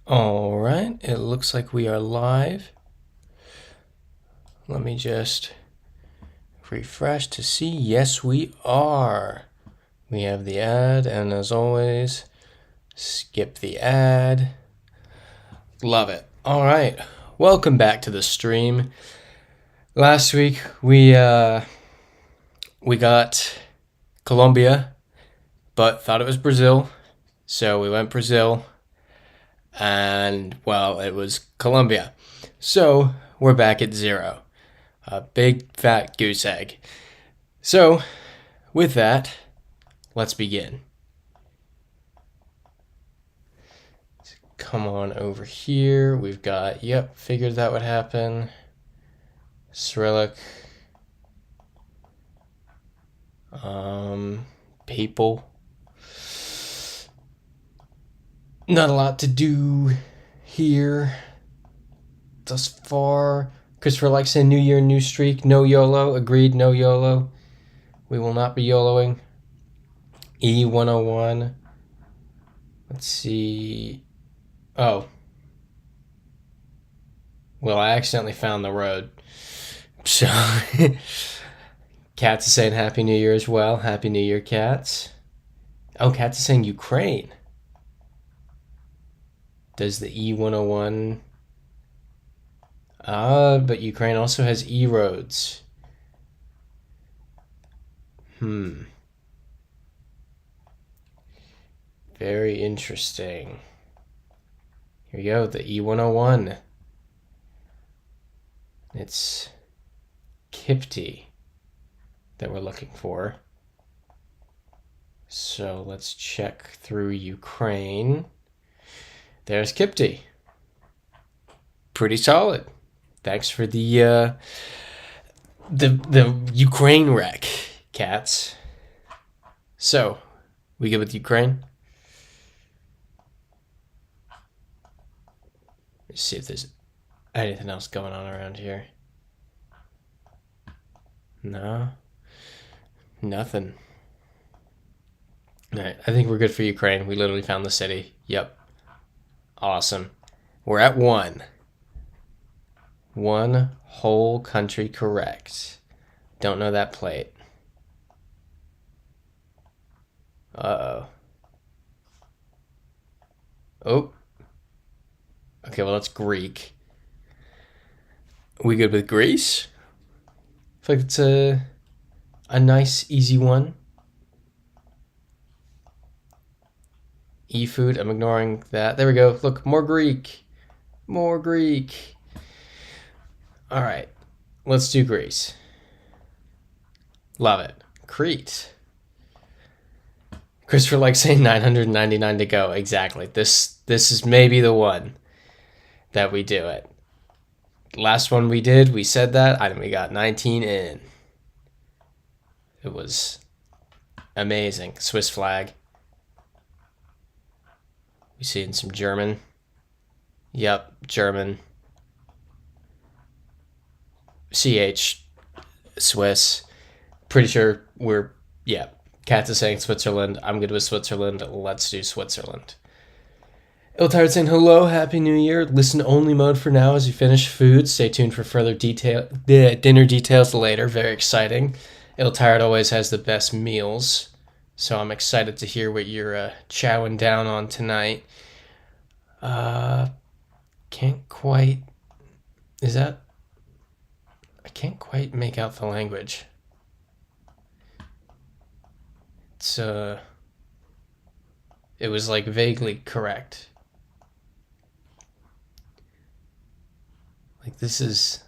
All right, it looks like we are live. Let me just refresh to see. Yes, we are. We have the ad, and as always, skip the ad. Love it. All right, welcome back to the stream. Last week we got Colombia, but thought it was Brazil, so we went Brazil. And, well, it was Colombia. So, we're back at 0. A big fat goose egg. So, with that, let's begin. Come on over here. We've got, figured that would happen. Cyrillic. People. Not a lot to do here thus far. Christopher likes saying New Year, new streak. No YOLO. Agreed, no YOLO. We will not be YOLOing. Ewannnawe. Let's see. Oh. Well, I accidentally found the road. So, Cats is saying Happy New Year as well. Happy New Year, Cats. Oh, Cats is saying Ukraine. Does the E101... but Ukraine also has E-roads. Very interesting. Here we go, the E101. It's Kipti that we're looking for. So let's check through Ukraine. There's Kipti. Pretty solid. Thanks for the Ukraine wreck, Cats. So, we good with Ukraine? Let's see if there's anything else going on around here. No? Nothing. Alright, I think we're good for Ukraine. We literally found the city. Yep. Awesome. We're at 1. One whole country correct. Don't know that plate. Uh-oh. Oh. Okay, well, that's Greek. We good with Greece? I feel like it's a nice, easy one. E-food, I'm ignoring that. There we go. Look, more Greek. More Greek. All right, let's do Greece. Love it. Crete. Christopher likes saying 999 to go. Exactly. This is maybe the one that we do it. Last one we did, we said that, and we got 19 in. It was amazing. Swiss flag. We see in some German. Yep, German. CH, Swiss. Pretty sure we're, Kat is saying Switzerland. I'm good with Switzerland. Let's do Switzerland. Iltired saying hello, Happy New Year. Listen only mode for now as you finish food. Stay tuned for further dinner details later. Very exciting. Iltired always has the best meals, so I'm excited to hear what you're chowing down on tonight. Can't quite. Is that? I can't quite make out the language. It's it was like vaguely correct. Like this is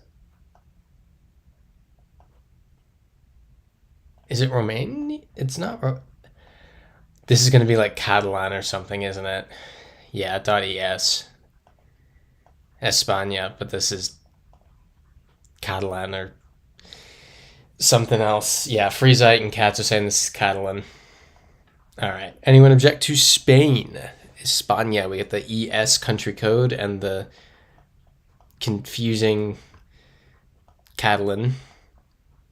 it Romanian? It's not. This is gonna be like Catalan or something, isn't it? Yeah, .es. España, but this is Catalan or something else. Yeah, Freezite and Cats are saying this is Catalan. All right. Anyone object to Spain? España. We get the ES country code and the confusing Catalan.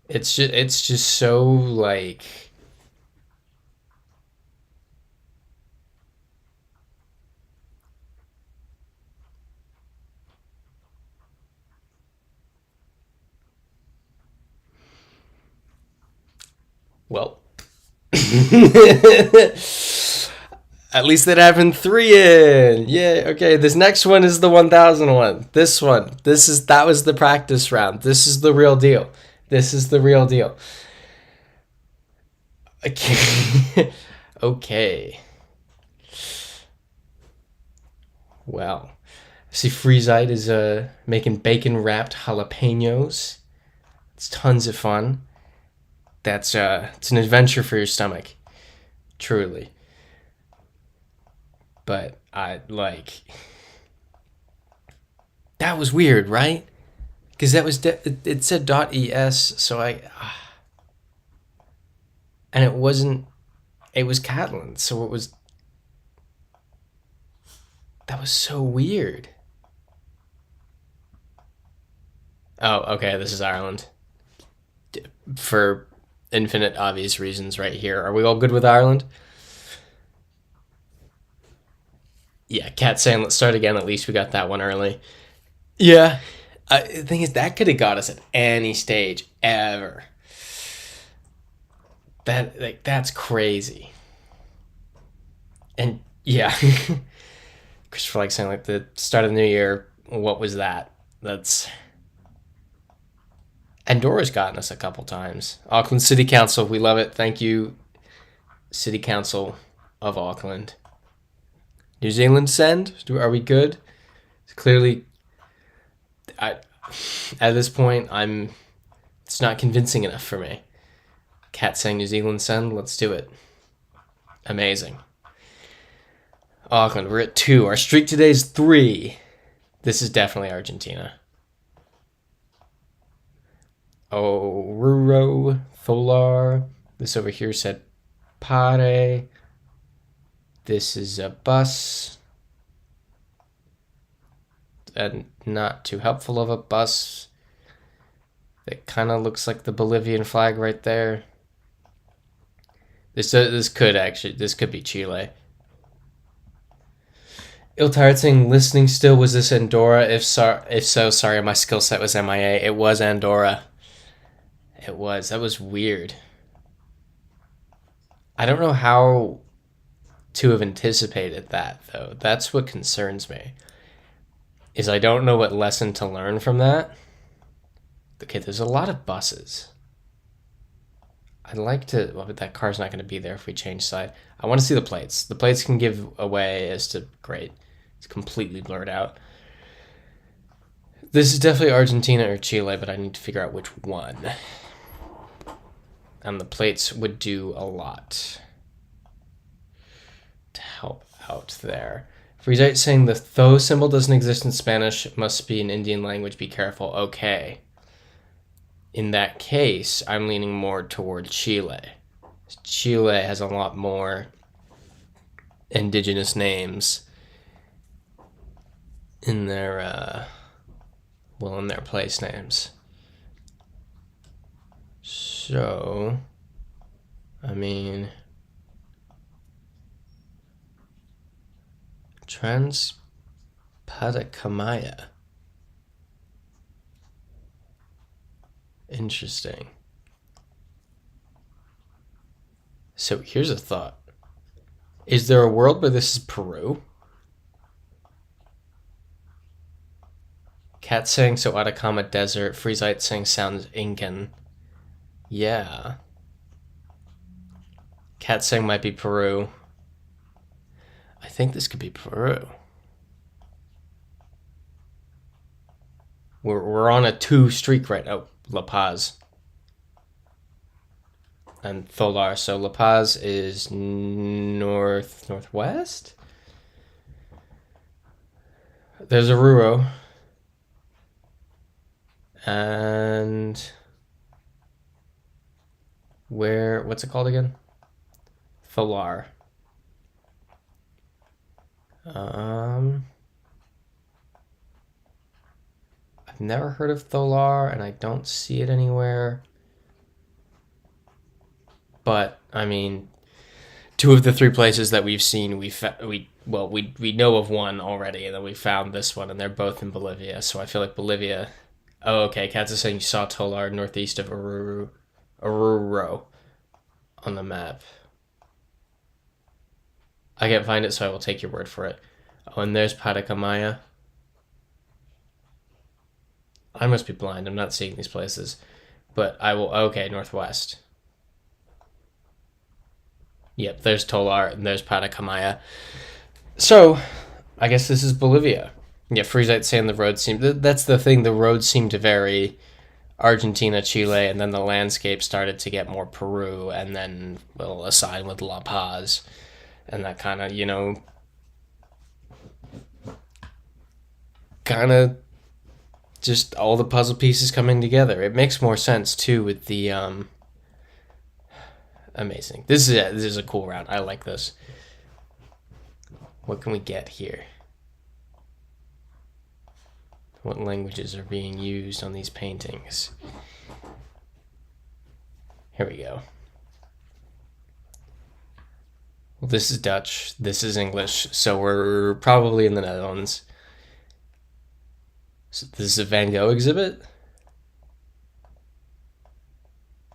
It's just so like Well. At least it happened 3 in. Yeah, okay. This next one is the 1000 one. This one. That was the practice round. This is the real deal. This is the real deal. Okay. Okay. Well, I see Freezite is making bacon wrapped jalapenos. It's tons of fun. It's an adventure for your stomach. Truly. But that was weird, right? Because it said .es, so and it was Catalan, so that was so weird. Oh, okay, this is Ireland. For infinite obvious reasons right here. Are we all good with Ireland? Yeah, Cat saying let's start again. At least we got that one early. Yeah. The thing is, that could have got us at any stage ever. That's crazy. And yeah. Christopher saying the start of the new year, what was that? Andorra's gotten us a couple times. Auckland City Council, we love it. Thank you, City Council of Auckland. New Zealand send? Are we good? Clearly, at this point, it's not convincing enough for me. Cat saying New Zealand send? Let's do it. Amazing. Auckland, we're at 2. Our streak today is 3. This is definitely Argentina. Ruro, Tholar. This over here said Pare. This is a bus. And not too helpful of a bus. It kind of looks like the Bolivian flag right there. This could be Chile. Ill-Tired saying, listening still, was this Andorra? If so, sorry, my skill set was MIA. It was Andorra. It was. That was weird. I don't know how to have anticipated that, though. That's what concerns me. Is I don't know what lesson to learn from that. Okay, there's a lot of buses. I'd like to... Well, but that car's not going to be there if we change side. I want to see the plates. The plates can give away as to... Great. It's completely blurred out. This is definitely Argentina or Chile, but I need to figure out which one. And the plates would do a lot to help out there. Freezite saying the though symbol doesn't exist in Spanish, must be an Indian language, be careful. Okay. In that case, I'm leaning more toward Chile. Chile has a lot more indigenous names in their place names. So, I mean, Transpadacamaya. Interesting. So here's a thought. Is there a world where this is Peru? Cat saying so Atacama Desert. Freezite saying sounds Incan. Yeah. Cat saying might be Peru. I think this could be Peru. We're on a 2 streak right now. La Paz. And Tholar. So La Paz is northwest? There's Oruro. And what's it called again? Tholar. I've never heard of Tholar, and I don't see it anywhere. But I mean, 2 of the 3 places that we've seen, we know of one already, and then we found this one, and they're both in Bolivia. So I feel like Bolivia. Oh, okay. Katz is saying you saw Tolar northeast of Oruro. on the map. I can't find it, so I will take your word for it. Oh, and there's Patacamaya. I must be blind. I'm not seeing these places. But I will... Okay, northwest. Yep, there's Tolar and there's Patacamaya. So, I guess this is Bolivia. Yeah, Freezite saying the roads seem... That's the thing. The roads seem to vary. Argentina, Chile, and then the landscape started to get more Peru, and then we'll assign with La Paz. And that kind of, you know... kind of just all the puzzle pieces coming together. It makes more sense too with the amazing. This is a cool round. I like this. What can we get here? What languages are being used on these paintings? Here we go. Well, this is Dutch. This is English. So we're probably in the Netherlands. So this is a Van Gogh exhibit.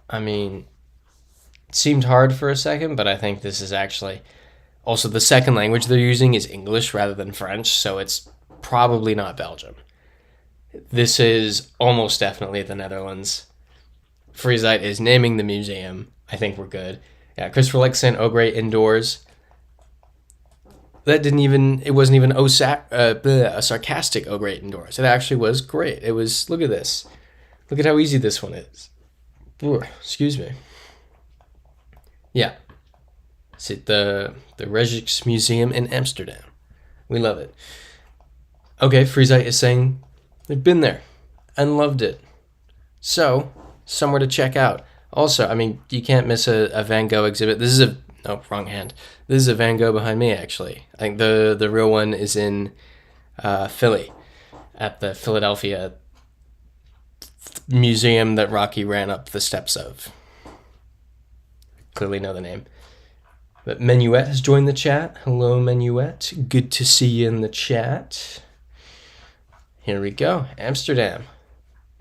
I mean, it seemed hard for a second, but I think this is actually... Also, the second language they're using is English rather than French, so it's probably not Belgium. This is almost definitely the Netherlands. Freezite is naming the museum. I think we're good. Yeah, Christopher likes saying "Oh great indoors." That didn't even... It wasn't even a sarcastic "Oh great indoors." It actually was great. It was... Look at this. Look at how easy this one is. Ooh, excuse me. Yeah. It's at the Rijksmuseum in Amsterdam. We love it. Okay, Freezite is saying they've been there and loved it. So, somewhere to check out. Also, I mean, you can't miss a Van Gogh exhibit. This is a... Oh, wrong hand. This is a Van Gogh behind me, actually. I think the real one is in Philly, at the Philadelphia museum that Rocky ran up the steps of. Clearly know the name. But Menuet has joined the chat. Hello, Menuet. Good to see you in the chat. Here we go. Amsterdam.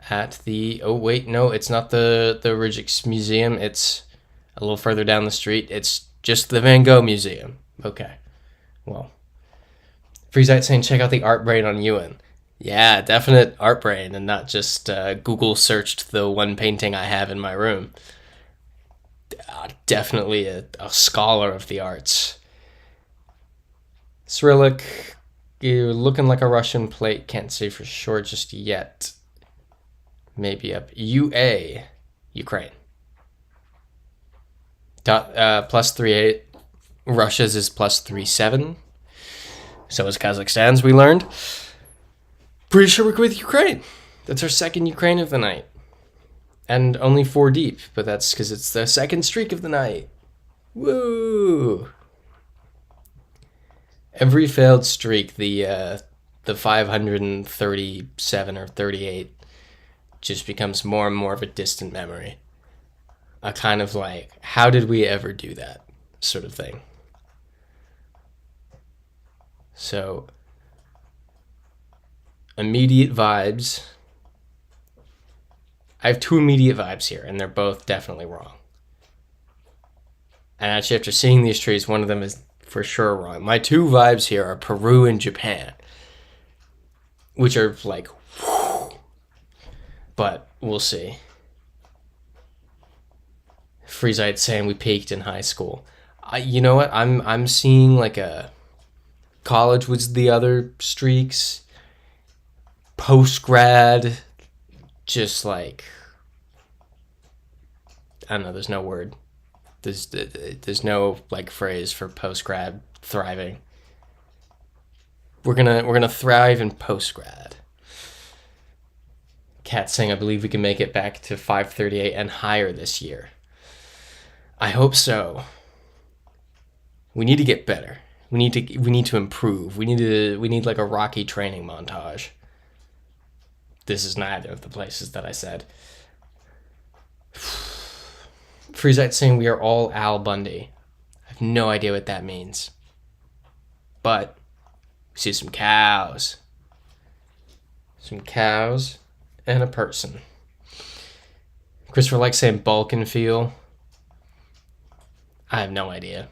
At the... Oh, wait, no, it's not the Rijksmuseum. It's a little further down the street. It's just the Van Gogh Museum. Okay. Well. Freezite saying check out the art brain on Ewan. Yeah, definite art brain and not just Google searched the one painting I have in my room. Definitely a scholar of the arts. Cyrillic, you're looking like a Russian plate. Can't say for sure just yet. Maybe up. UA, Ukraine. Plus 3.8. Russia's is plus 3.7. So is Kazakhstan's, we learned. Pretty sure we're with Ukraine. That's our second Ukraine of the night. And only 4 deep, but that's because it's the second streak of the night. Woo! Every failed streak, the 537 or 38 just becomes more and more of a distant memory. A kind of like, how did we ever do that sort of thing. So, immediate vibes. I have 2 immediate vibes here, and they're both definitely wrong. And actually, after seeing these trees, one of them is for sure wrong. My 2 vibes here are Peru and Japan, which are like, whew, but we'll see. Freezite saying we peaked in high school. You know what? I'm seeing like a college was the other streaks. Post-grad, just like, I don't know, there's no word. There's no like phrase for post-grad thriving. We're gonna thrive in post-grad. Cat saying I believe we can make it back to 538 and higher this year. I hope so. We need to get better. We need to improve. We need like a Rocky training montage. This is neither of the places that I said. Freezite saying we are all Al Bundy. I have no idea what that means. But we see some cows. Some cows and a person. Christopher likes saying Balkan feel. I have no idea.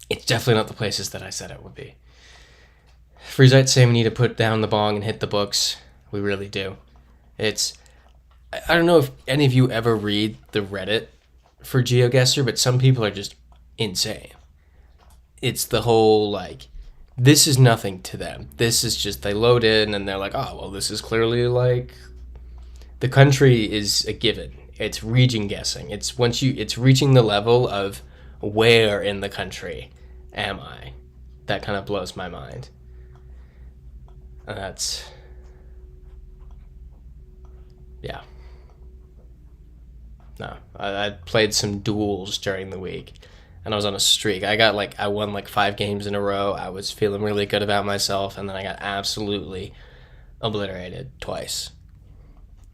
It's definitely not the places that I said it would be. Freezite saying we need to put down the bong and hit the books. We really do. I don't know if any of you ever read the Reddit for GeoGuessr, but some people are just insane. It's the whole, like, this is nothing to them. This is just, they load in and they're like, oh, well, this is clearly like, the country is a given. It's region guessing. It's reaching the level of where in the country am I? That kind of blows my mind. And that's, yeah. No, I played some duels during the week, and I was on a streak. I won like 5 games in a row. I was feeling really good about myself, and then I got absolutely obliterated twice.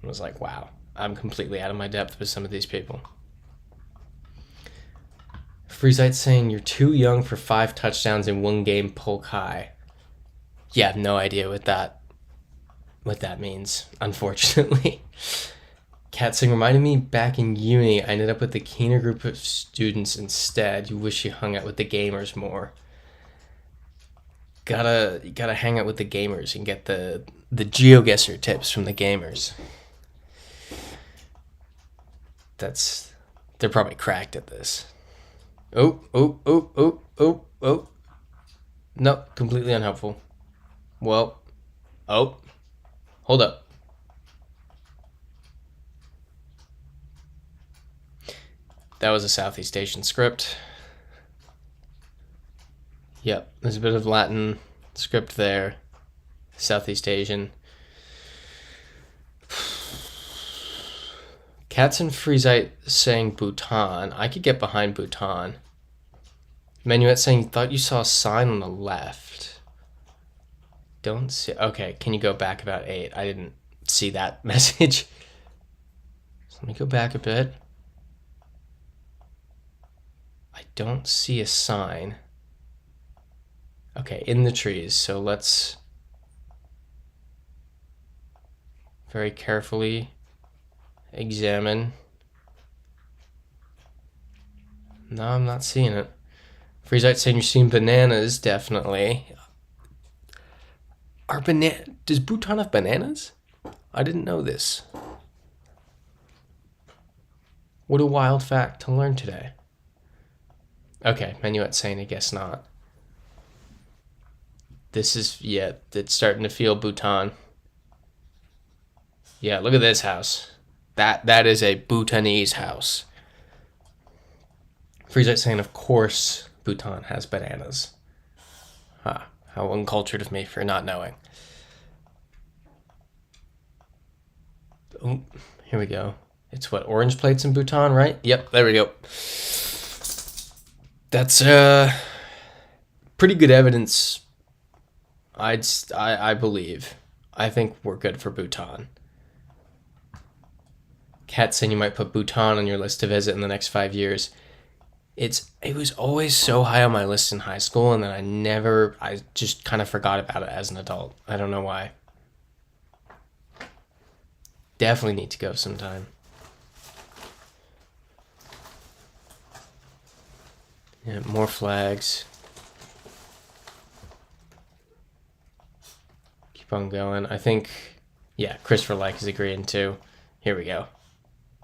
I was like, wow, I'm completely out of my depth with some of these people. Freezite saying you're too young for 5 touchdowns in 1 game, Polk High. Yeah, I have no idea what that means, unfortunately. Katzing reminded me back in uni, I ended up with the keener group of students instead. You wish you hung out with the gamers more. Gotta hang out with the gamers and get the GeoGuessr tips from the gamers. They're probably cracked at this. Oh. No, completely unhelpful. Well, hold up. That was a Southeast Asian script. Yep, there's a bit of Latin script there. Southeast Asian. Cats and Freezite saying Bhutan. I could get behind Bhutan. Menuet saying, thought you saw a sign on the left. Don't see. Okay, can you go back about 8? I didn't see that message. So let me go back a bit. I don't see a sign. Okay, in the trees. So let's very carefully examine. No, I'm not seeing it. Freezite saying you're seeing bananas, definitely. Does Bhutan have bananas? I didn't know this. What a wild fact to learn today. Okay, Menuet saying I guess not. This is, yeah, it's starting to feel Bhutan. Yeah, look at this house. That is a Bhutanese house. Freezite saying, of course, Bhutan has bananas. Ah, how uncultured of me for not knowing. Oh, here we go. It's what, orange plates in Bhutan, right? Yep, there we go. That's pretty good evidence. I believe. I think we're good for Bhutan. Kat saying you might put Bhutan on your list to visit in the next 5 years. It was always so high on my list in high school, and then I just kind of forgot about it as an adult. I don't know why. Definitely need to go sometime. Yeah, more flags. Keep on going. I think, yeah, Christopher Like is agreeing too. Here we go.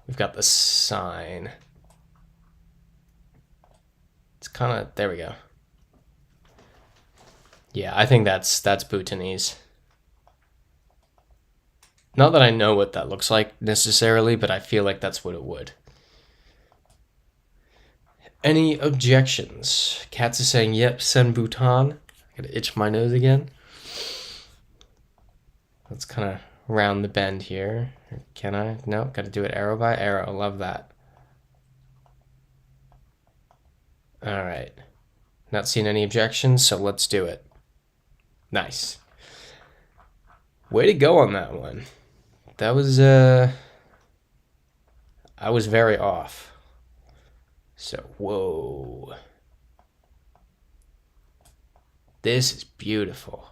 We've got the sign. It's kind of, there we go. Yeah, I think that's Bhutanese. Not that I know what that looks like necessarily, but I feel like that's what it would. Any objections? Katz is saying, yep, send Bhutan. I gotta itch my nose again. Let's kind of round the bend here. Can I? No, gotta do it arrow by arrow. Love that. All right. Not seeing any objections, so let's do it. Nice. Way to go on that one. That was, I was very off. So, whoa. This is beautiful.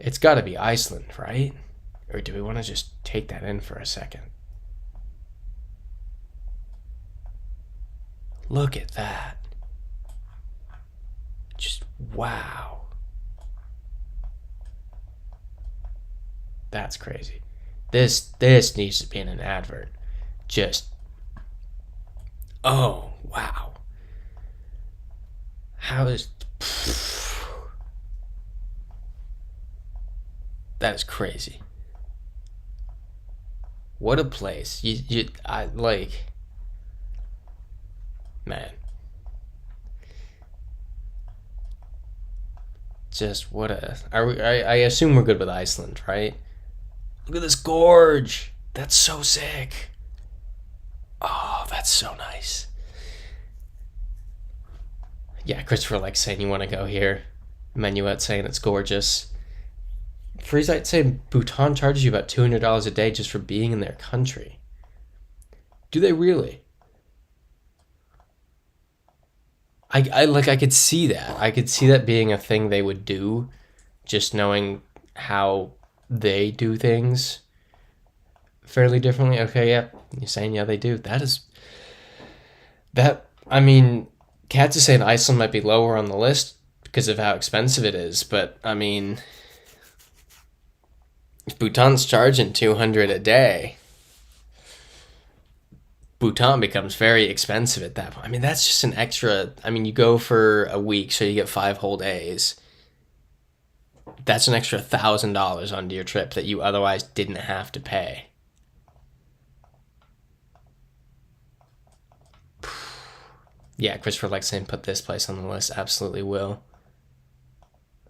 It's got to be Iceland, right? Or do we want to just take that in for a second? Look at that. Just wow. That's crazy. This needs to be in an advert. Just, oh wow. How is that is crazy. What a place. I like, man. Just what a. I assume we're good with Iceland, right? Look at this gorge. That's so sick. Oh, that's so nice. Yeah, Christopher likes saying you want to go here. Menuet saying it's gorgeous. Freezite saying Bhutan charges you about $200 a day just for being in their country. Do they really? I could see that. I could see that being a thing they would do, just knowing how they do things fairly differently. Okay, yeah, you're saying yeah they do. I mean, Katz is saying Iceland might be lower on the list because of how expensive it is, but I mean, if Bhutan's charging $200 a day, Bhutan becomes very expensive at that point. I mean, that's just an extra. I mean, you go for a week, so you get 5 whole days. That's an extra $1,000 onto your trip that you otherwise didn't have to pay. Yeah, Christopher likes saying put this place on the list. Absolutely will.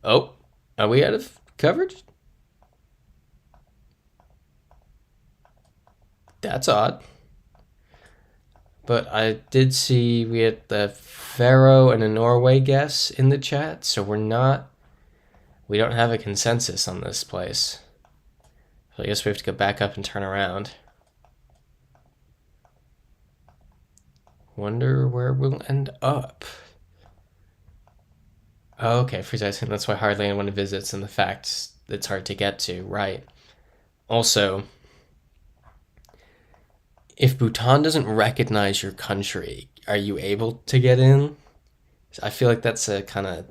Oh, are we out of coverage? That's odd. But I did see we had the Faroe and a Norway guess in the chat, so we don't have a consensus on this place. So I guess we have to go back up and turn around. Wonder where we'll end up. Oh, okay, Freeze saying that's why hardly anyone visits, and the fact it's hard to get to, right. Also, if Bhutan doesn't recognize your country, are you able to get in? I feel like that's a kind of...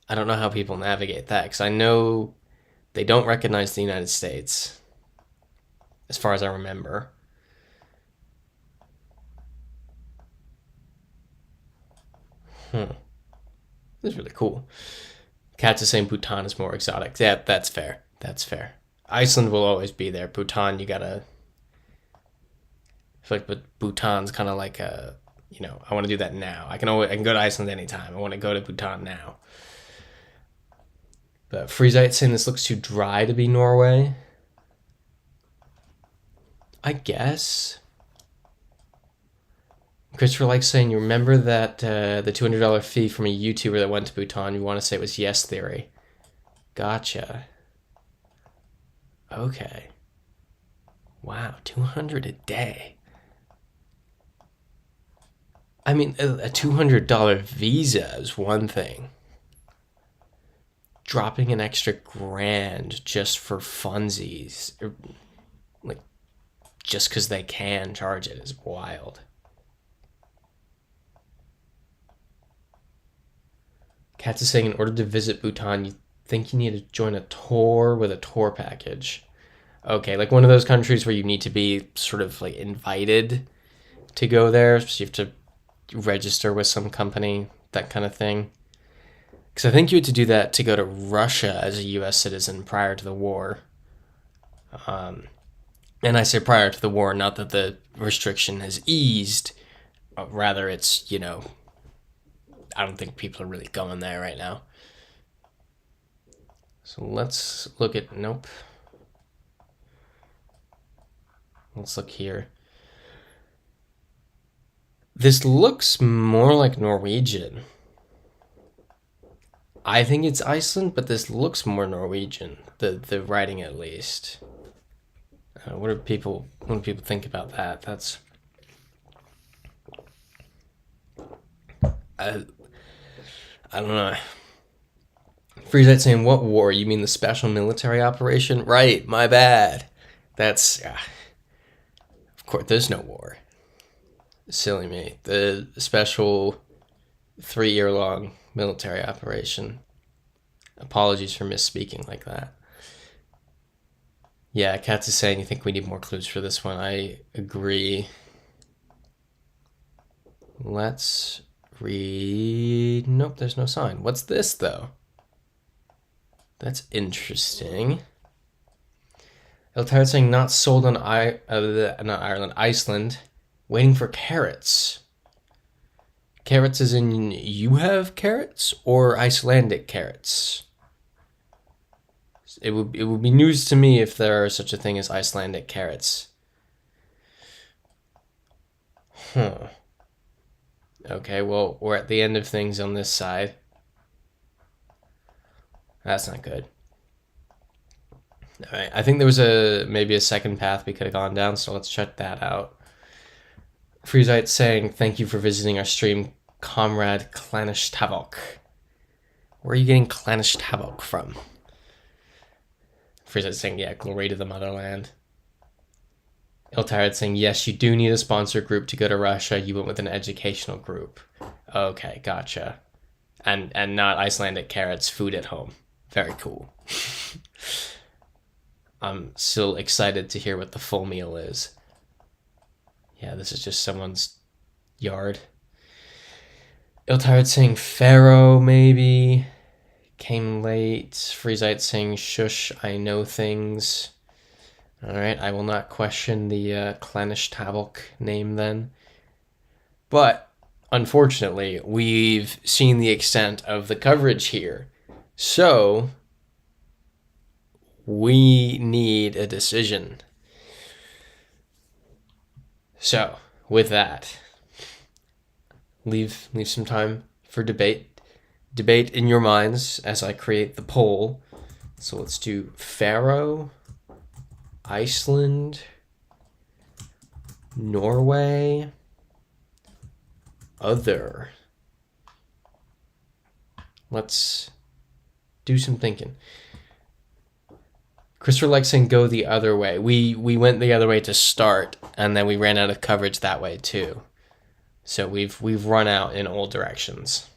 I don't know how people navigate that, because I know they don't recognize the United States, as far as I remember. This is really cool. Katz is saying Bhutan is more exotic. Yeah, that's fair. That's fair. Iceland will always be there. Bhutan, you gotta... I feel like Bhutan's kind of like a, I want to do that now. I can go to Iceland anytime. I want to go to Bhutan now. But Freezite saying this looks too dry to be Norway. I guess. Christopher likes saying you remember that the $200 fee from a YouTuber that went to Bhutan. You want to say it was Yes Theory. Gotcha. Okay. Wow, $200 a day. I mean, a $200 visa is one thing. Dropping an extra $1,000 just for funsies, like, just because they can charge it is wild. Katz is saying in order to visit Bhutan, you think you need to join a tour with a tour package. Okay, like one of those countries where you need to be sort of like invited to go there. So you have to register with some company, that kind of thing. Because I think you had to do that to go to Russia as a U.S. citizen prior to the war. And I say prior to the war, not that the restriction has eased. Rather, it's, I don't think people are really going there right now. So let's look at, nope. Let's look here. This looks more like Norwegian. I think it's Iceland, but this looks more Norwegian. The writing, at least. What do people think about that? That's... I don't know. Freezite saying, what war? You mean the special military operation? Right, my bad. That's... of course, there's no war. Silly me. The special 3-year-long military operation. Apologies for misspeaking like that. Yeah, Katz is saying, I think we need more clues for this one. I agree. Let's read. Nope, there's no sign. What's this, though? That's interesting. Eltard saying not sold on not Ireland, Iceland. Waiting for carrots. Carrots as in you have carrots or Icelandic carrots? It would be news to me if there are such a thing as Icelandic carrots. Huh. Okay, well, we're at the end of things on this side. That's not good. All right, I think there was maybe a second path we could have gone down, so let's check that out. Freezite saying, thank you for visiting our stream, Comrade Clanish Tavok. Where are you getting Clanish Tavok from? Freezite saying, yeah, glory to the motherland. Iltired saying, yes, you do need a sponsor group to go to Russia. You went with an educational group. Okay, gotcha. And not Icelandic carrots, food at home. Very cool. I'm still excited to hear what the full meal is. Yeah, this is just someone's yard. Iltired saying Pharaoh, maybe. Came late. Freezite saying, shush, I know things. Alright, I will not question the Clanish Tavok name then. But, unfortunately, we've seen the extent of the coverage here. So, we need a decision. So, with that, leave some time for debate. Debate in your minds as I create the poll. So let's do Faroe, Iceland, Norway, other. Let's do some thinking. Christopher likes saying go the other way. We went the other way to start, and then we ran out of coverage that way too. So we've run out in all directions.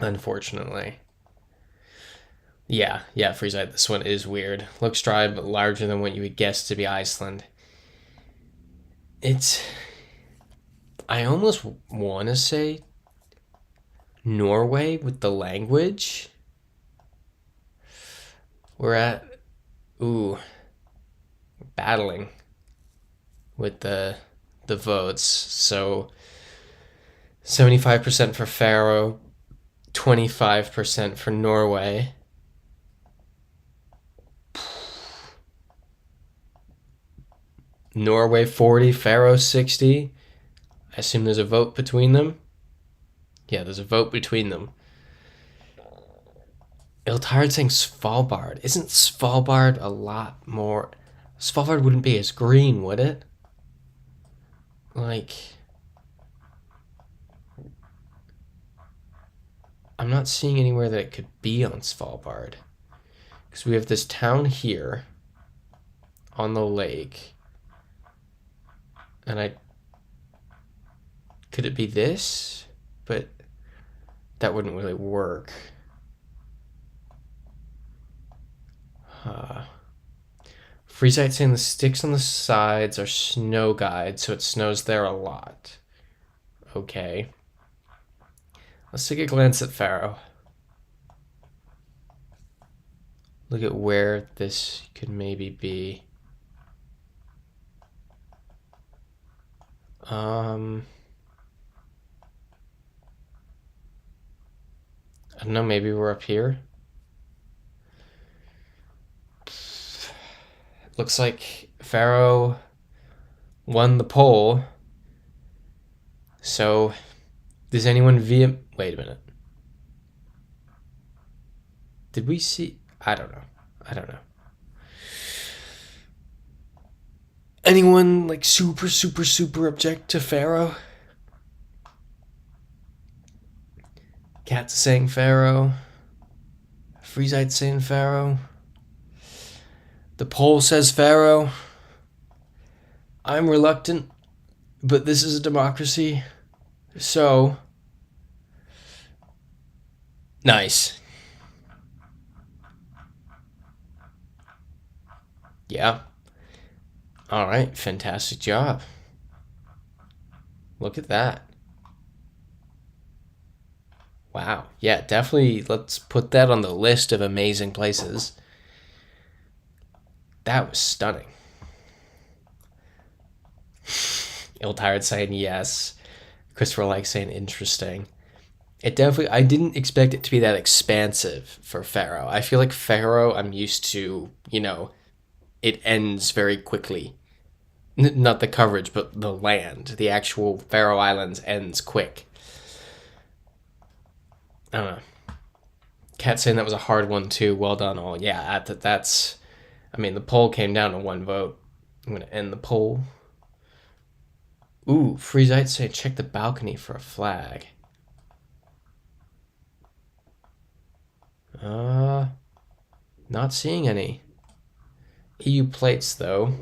Unfortunately. Yeah, Freezite, this one is weird. Looks dry, but larger than what you would guess to be Iceland. I almost want to say Norway with the language. We're battling with the votes. So 75% for Faroe, 25% for Norway. Norway 40, Faroe 60. I assume there's a vote between them. Yeah, there's a vote between them. Iltired saying Svalbard. Isn't Svalbard a lot more... Svalbard wouldn't be as green, would it? Like... I'm not seeing anywhere that it could be on Svalbard. Because we have this town here on the lake. And could it be this? But that wouldn't really work. Freezite saying the sticks on the sides are snow guides, so it snows there a lot. Okay. Let's take a glance at Faroe. Look at where this could maybe be. I don't know, maybe we're up here. Looks like Faroe won the poll. So, does anyone wait a minute. Did we see... I don't know. Anyone, like, super object to Faroe? Cat's saying Faroe. Freezite saying Faroe. The poll says Faroe. I'm reluctant. But this is a democracy. So, nice. Yeah. All right, fantastic job. Look at that. Wow. Yeah, definitely let's put that on the list of amazing places. That was stunning. Ill Tired saying yes. Christopher Like saying interesting. It definitely, I didn't expect it to be that expansive for Pharaoh. I feel like Pharaoh, I'm used to, it ends very quickly. Not the coverage, but the land. The actual Faroe Islands ends quick. I don't know. Cat saying that was a hard one too. Well done, all. Yeah, that's. I mean, the poll came down to one vote. I'm gonna end the poll. Ooh, Freezite say check the balcony for a flag. Not seeing any. EU plates though.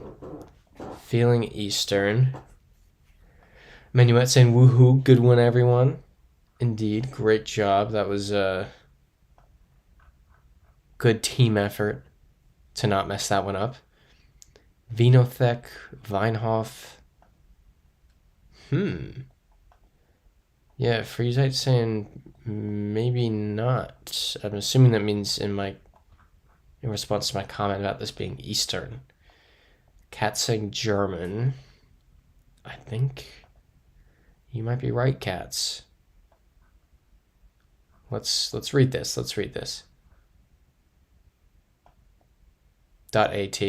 Feeling Eastern. Menuet saying woohoo, good one everyone. Indeed, great job. That was a good team effort to not mess that one up. Vinothek, Weinhoff. Yeah, Freezite saying maybe not. I'm assuming that means in response to my comment about this being Eastern. Cat saying German. I think you might be right, Cats. Let's read this. Let's read this. .at.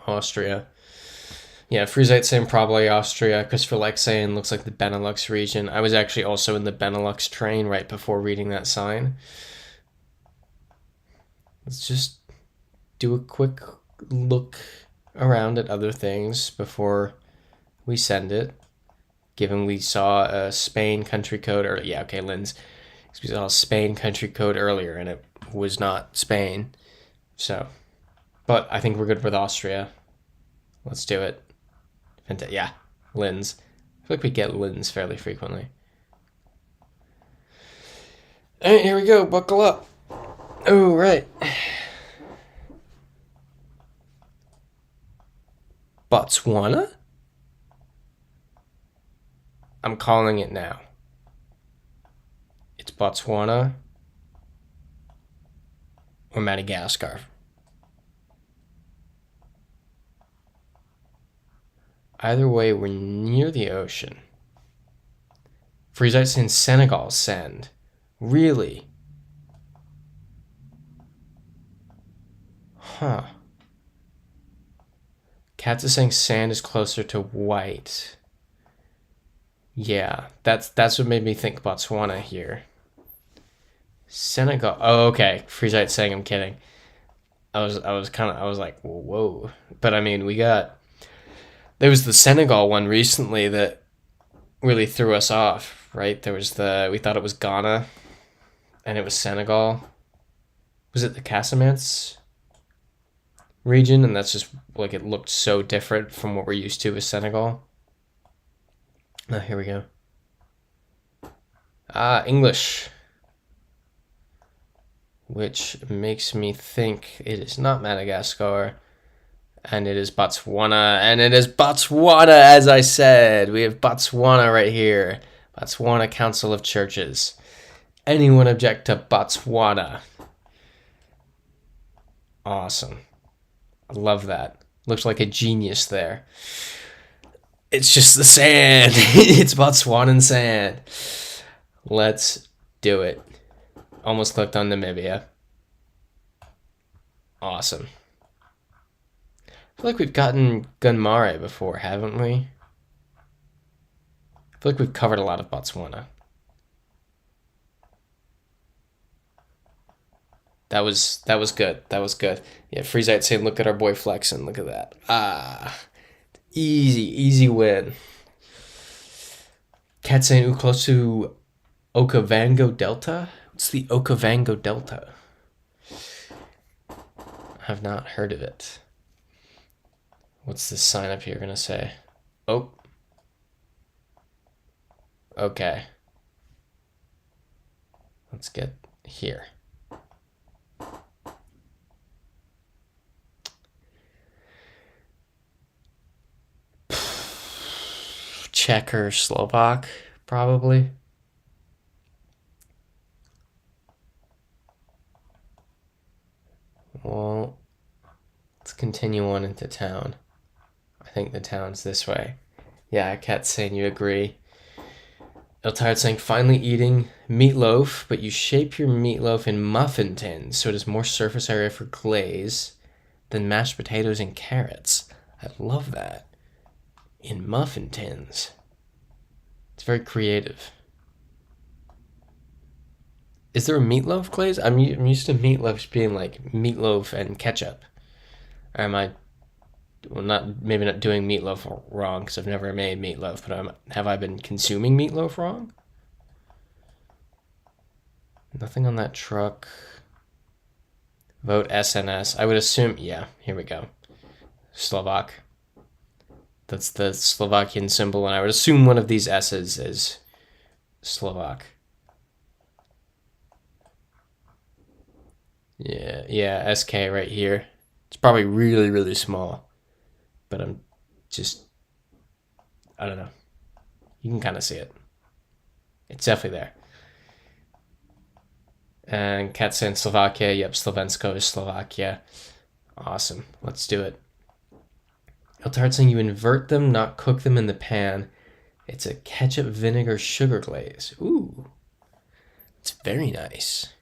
Austria. Yeah, Freezite saying probably Austria. Christopher Like saying looks like the Benelux region. I was actually also in the Benelux train right before reading that sign. Let's just do a quick look around at other things before we send it. Given we saw a Spain country code, or yeah, okay, Linz. We saw a Spain country code earlier, and it was not Spain. So, but I think we're good with Austria. Let's do it. Yeah, Linz. I feel like we get Linz fairly frequently. All right, here we go. Buckle up. Oh, right. Botswana? I'm calling it now. It's Botswana or Madagascar. Either way, we're near the ocean. Freezite saying Senegal sand. Really? Huh. Cats is saying sand is closer to white. Yeah, that's what made me think Botswana here. Senegal. Oh, okay. Freezite saying I'm kidding. I was like, whoa. But I mean, there was the Senegal one recently that really threw us off, right? We thought it was Ghana, and it was Senegal. Was it the Casamance region? And that's just like it looked so different from what we're used to with Senegal. Oh, here we go. English. Which makes me think it is not Madagascar. And it is Botswana. And it is Botswana, as I said. We have Botswana right here. Botswana Council of Churches. Anyone object to Botswana? Awesome. I love that. Looks like a genius there. It's just the sand. It's Botswanan sand. Let's do it. Almost clicked on Namibia. Awesome. I feel like we've gotten Gunmare before, haven't we? I feel like we've covered a lot of Botswana. That was good. That was good. Yeah, Freezite saying, look at our boy flexing. Look at that. Easy win. Cat saying, ooh, close to Okavango Delta? What's the Okavango Delta? I have not heard of it. What's this sign up here gonna say? Oh. Okay. Let's get here. Czech or Slovak, probably. Well, let's continue on into town. I think the town's this way. Yeah, Kat's saying you agree. Iltired's saying finally eating meatloaf, but you shape your meatloaf in muffin tins so it has more surface area for glaze than mashed potatoes and carrots. I love that. In muffin tins. It's very creative. Is there a meatloaf glaze? I'm used to meatloaf being like meatloaf and ketchup. Or am I, well, maybe not doing meatloaf wrong because I've never made meatloaf, but have I been consuming meatloaf wrong? Nothing on that truck. Vote SNS. I would assume, yeah, here we go. Slovak. That's the Slovakian symbol, and I would assume one of these S's is Slovak. Yeah, SK right here. It's probably really, really small, but I don't know. You can kind of see it. It's definitely there. And Kat's in Slovakia. Yep, Slovensko is Slovakia. Awesome. Let's do it. Iltard saying you invert them, not cook them in the pan. It's a ketchup, vinegar, sugar glaze. Ooh. It's very nice.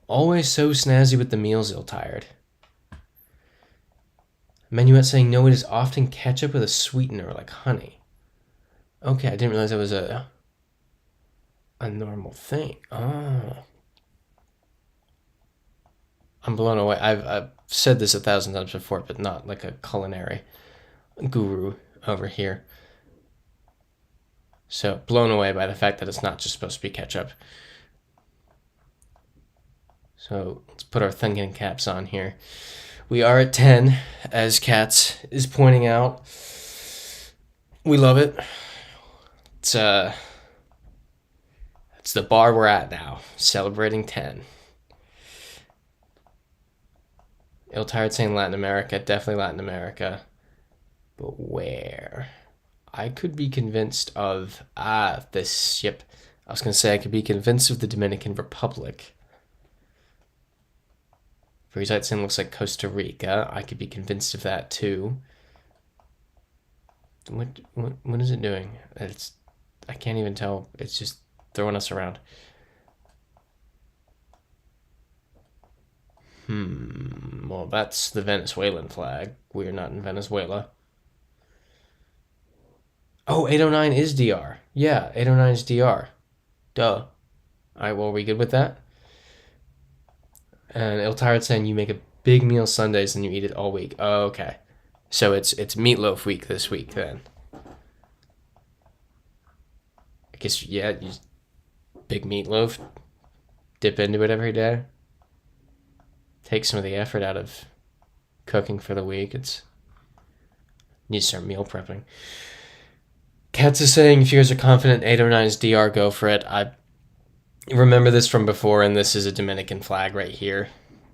Always so snazzy with the meals, Iltired. Menuet saying no, it is often ketchup with a sweetener like honey. Okay, I didn't realize that was a normal thing. Oh. I'm blown away. I've said this 1,000 times before, but not like a culinary guru over here. So blown away by the fact that it's not just supposed to be ketchup. So let's put our thinking caps on here. We are at 10, as Katz is pointing out. We love it. It's the bar we're at now, celebrating 10. Iltired saying Latin America, definitely Latin America. But where? I could be convinced of, this, yep. I was going to say I could be convinced of the Dominican Republic. Freesite saying looks like Costa Rica. I could be convinced of that too. What is it doing? I can't even tell. It's just throwing us around. Well, that's the Venezuelan flag. We're not in Venezuela. Oh, 809 is DR. Yeah, 809 is DR. Duh. All right, well, are we good with that? And Iltired saying you make a big meal Sundays and you eat it all week. Oh, okay. So it's meatloaf week this week then. I guess, yeah, you big meatloaf. Dip into it every day. Take some of the effort out of cooking for the week. Need to start meal prepping. Katz is saying if you guys are confident 809 is DR, go for it. I remember this from before, and this is a Dominican flag right here.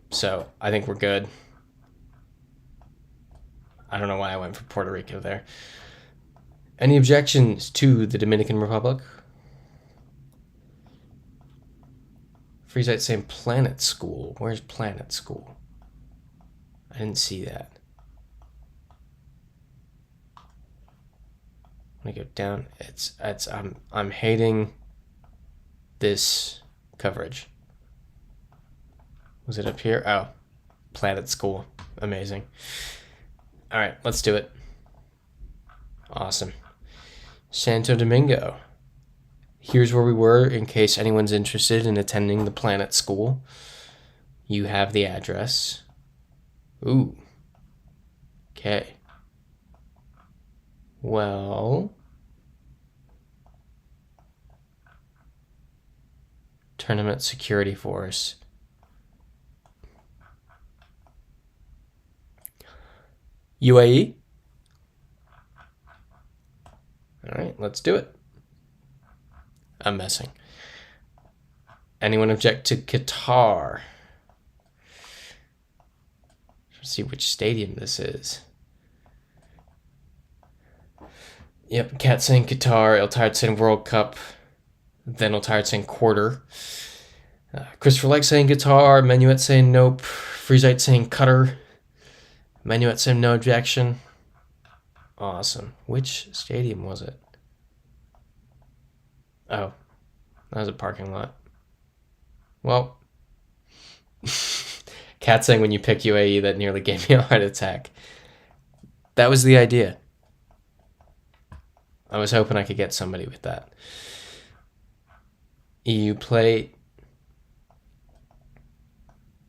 So I think we're good. I don't know why I went for Puerto Rico there. Any objections to the Dominican Republic? Freesite saying Planet School. Where's Planet School? I didn't see that. I'm gonna go down. I'm hating this coverage. Was it up here? Oh, Planet School. Amazing. All right, let's do it. Awesome. Santo Domingo. Here's where we were in case anyone's interested in attending the Planet School. You have the address. Ooh. Okay. Well, tournament security force. UAE? All right, let's do it. I'm messing. Anyone object to Qatar? Let's see which stadium this is. Yep, Cat saying Qatar, Iltired saying World Cup, then Iltired saying quarter. Christopher Like saying Qatar, Menuet saying nope, Freezite saying Qatar, Menuet saying no objection. Awesome. Which stadium was it? Oh, that was a parking lot. Well, Cat saying when you pick UAE, that nearly gave me a heart attack. That was the idea. I was hoping I could get somebody with that. EU plate.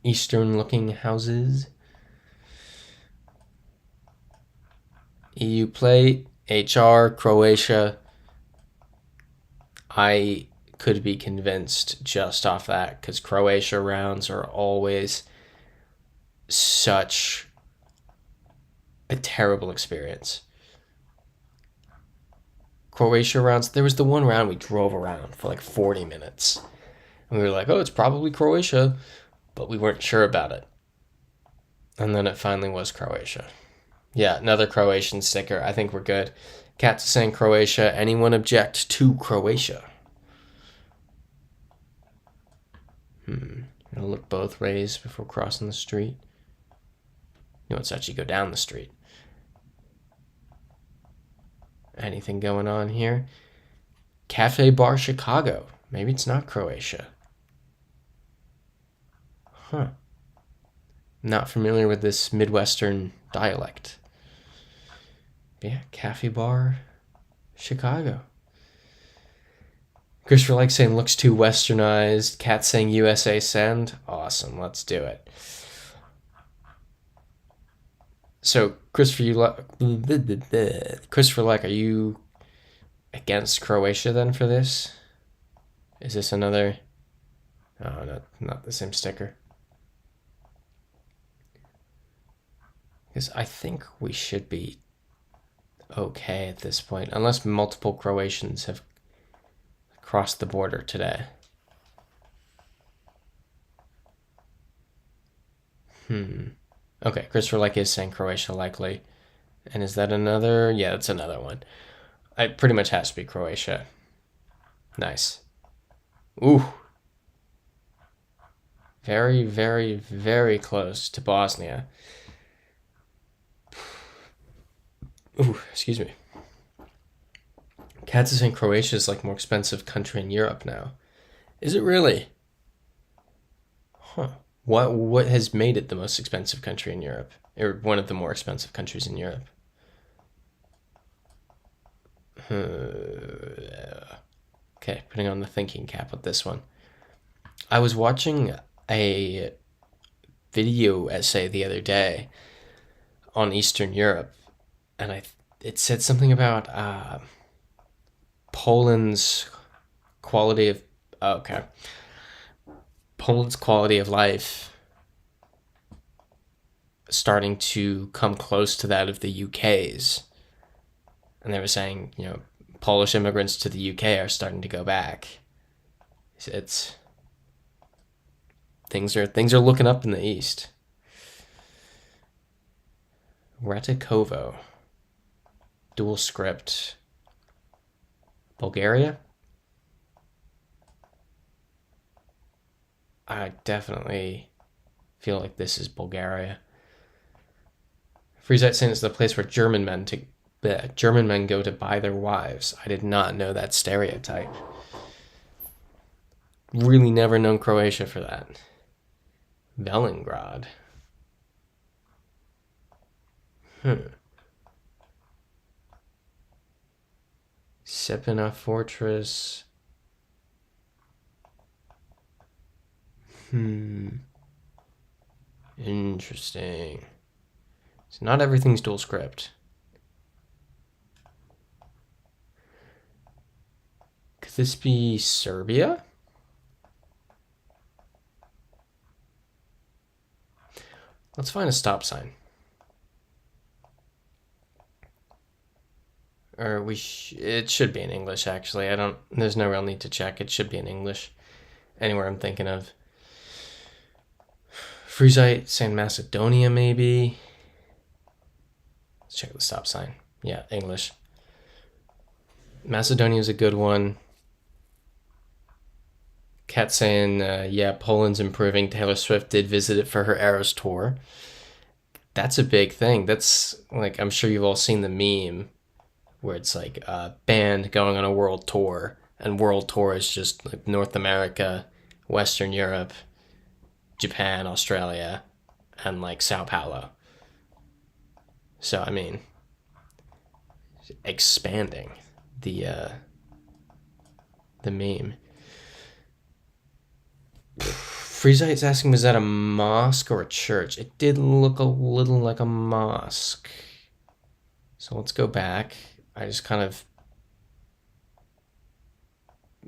Eastern looking houses. EU plate. HR. Croatia. I could be convinced just off that because Croatia rounds are always such a terrible experience. Croatia rounds, there was the one round we drove around for like 40 minutes. And we were like, oh, it's probably Croatia, but we weren't sure about it. And then it finally was Croatia. Yeah, another Croatian sticker. I think we're good. Cat's saying Croatia. Anyone object to Croatia? I'll look both ways before crossing the street. No, let's actually go down the street. Anything going on here? Cafe Bar Chicago. Maybe it's not Croatia. Huh. Not familiar with this Midwestern dialect. Yeah, Cafe Bar Chicago. Christopher Like saying looks too westernized. Cat saying USA send. Awesome, let's do it. So, Christopher Like, are you against Croatia then for this? Is this another? Oh, not the same sticker. Because I think we should be okay at this point, unless multiple Croatians have crossed the border today. Okay, Christopher Like is saying Croatia likely. And is that another? Yeah, that's another one. It pretty much has to be Croatia. Nice. Ooh. Very, very, very close to Bosnia. Ooh, excuse me. Cats is saying Croatia is like more expensive country in Europe now. Is it really? Huh. What has made it the most expensive country in Europe? Or one of the more expensive countries in Europe? Okay, putting on the thinking cap with this one. I was watching a video essay the other day on Eastern Europe, and it said something about Poland's quality of Poland's quality of life starting to come close to that of the UK's. And they were saying, Polish immigrants to the UK are starting to go back. It's things are looking up in the East. Retikovo. Dual script. Bulgaria? I definitely feel like this is Bulgaria. Freezite saying it's the place where German men go to buy their wives. I did not know that stereotype. Really never known Croatia for that. Velingrad. Sepina Fortress. Interesting. So not everything's dual script. Could this be Serbia? Let's find a stop sign. Or it should be in English, actually. There's no real need to check. It should be in English. Anywhere I'm thinking of. Fruzite saying Macedonia, maybe. Let's check the stop sign. Yeah, English. Macedonia is a good one. Kat saying, yeah, Poland's improving. Taylor Swift did visit it for her Eras tour. That's a big thing. That's, like, I'm sure you've all seen the meme where it's like a band going on a world tour, and world tour is just like North America, Western Europe, Japan, Australia, and like Sao Paulo. So, I mean, expanding the meme. Freezite's asking, was that a mosque or a church? It did look a little like a mosque. So let's go back. I just kind of,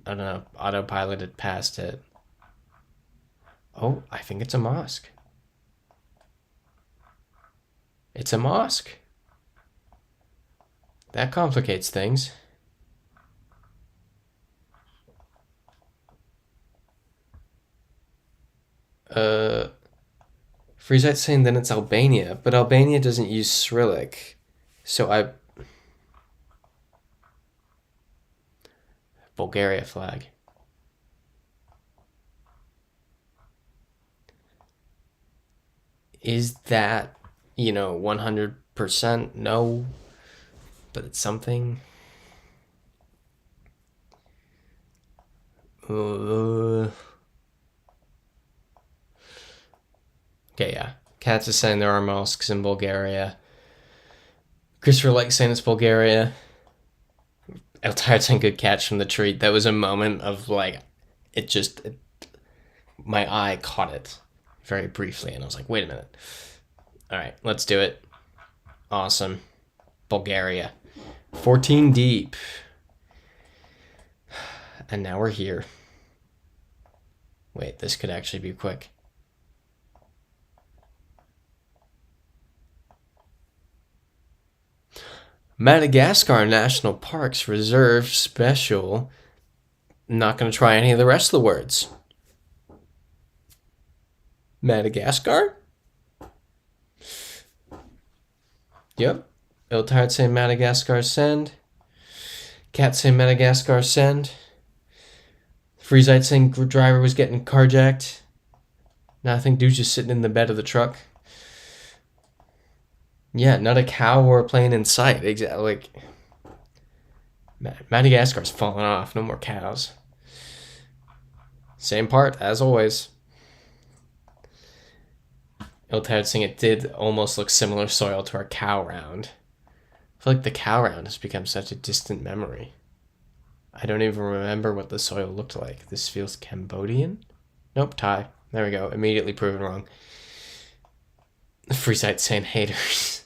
I don't know, autopiloted past it. Oh, I think it's a mosque. It's a mosque. That complicates things. Freezite's saying then it's Albania, but Albania doesn't use Cyrillic. So Bulgaria flag. Is that, 100%? No. But it's something. Okay, yeah. Katz is saying there are mosques in Bulgaria. Christopher Lake saying it's Bulgaria. Eltired saying good catch from the treat. That was a moment of like, my eye caught it very briefly, and I was like, wait a minute. All right, let's do it. Awesome. Bulgaria. 14 deep. And now we're here. Wait, this could actually be quick. Madagascar National Parks Reserve Special. Not going to try any of the rest of the words. Madagascar? Yep. Iltard saying Madagascar send. Cat saying Madagascar send. Freezite saying driver was getting carjacked. Now I think dude's just sitting in the bed of the truck. Yeah, not a cow or a plane in sight. Exactly. Like, Madagascar's falling off. No more cows. Same part, as always. Iltard saying it did almost look similar soil to our cow round. I feel like the cow round has become such a distant memory. I don't even remember what the soil looked like. This feels Cambodian? Nope, Thai. There we go. Immediately proven wrong. Freesite saying haters.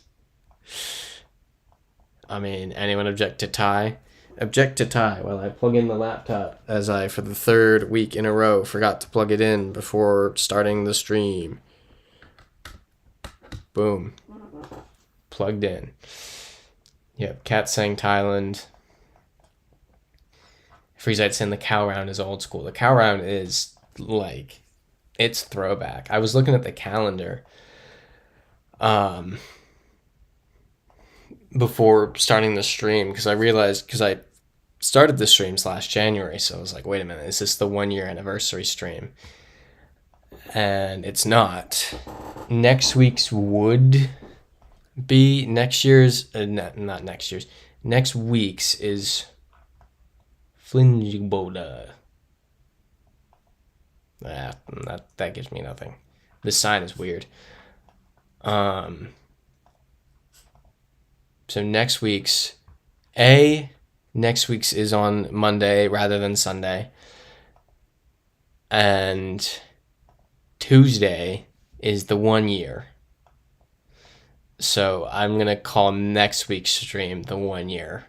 I mean, anyone object to Thai? Object to Thai while I plug in the laptop, as I, for the third week in a row, forgot to plug it in before starting the stream. Boom. Plugged in. Yep, Cat saying Thailand. Freesite saying the cow round is old school. The cow round is, like, it's throwback. I was looking at the calendar before starting the stream, because I realized, because I started the streams last January, so I was like, wait a minute, is this the 1 year anniversary stream? And it's not. Next week's would be next year's, not next year's, next week's is Flingiboda. That gives me nothing. This sign is weird. So next week's is on Monday rather than Sunday. And Tuesday is the 1 year. So I'm going to call next week's stream the 1 year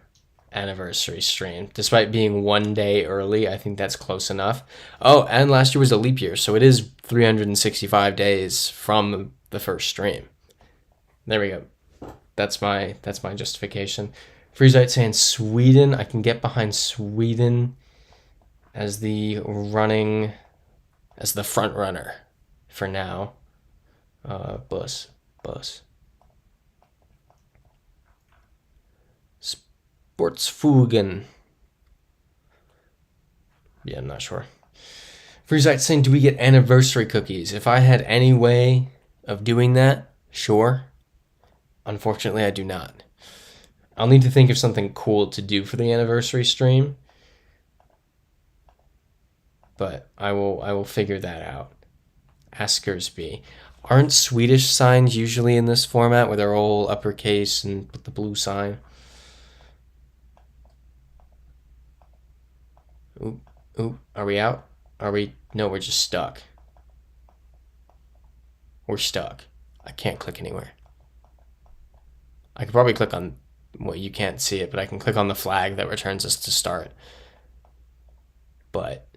anniversary stream. Despite being 1 day early, I think that's close enough. Oh, and last year was a leap year, so it is 365 days from the first stream. There we go. That's my justification. Freezite saying Sweden. I can get behind Sweden as the front runner for now. Bus. Sportsfugen. Yeah, I'm not sure. Freezite saying, do we get anniversary cookies? If I had any way of doing that, sure. Unfortunately, I do not. I'll need to think of something cool to do for the anniversary stream. But I will figure that out. Askersby. Aren't Swedish signs usually in this format where they're all uppercase and with the blue sign? Oop, are we out? No, we're just stuck. We're stuck. I can't click anywhere. I could probably click on, well, you can't see it, but I can click on the flag that returns us to start. But,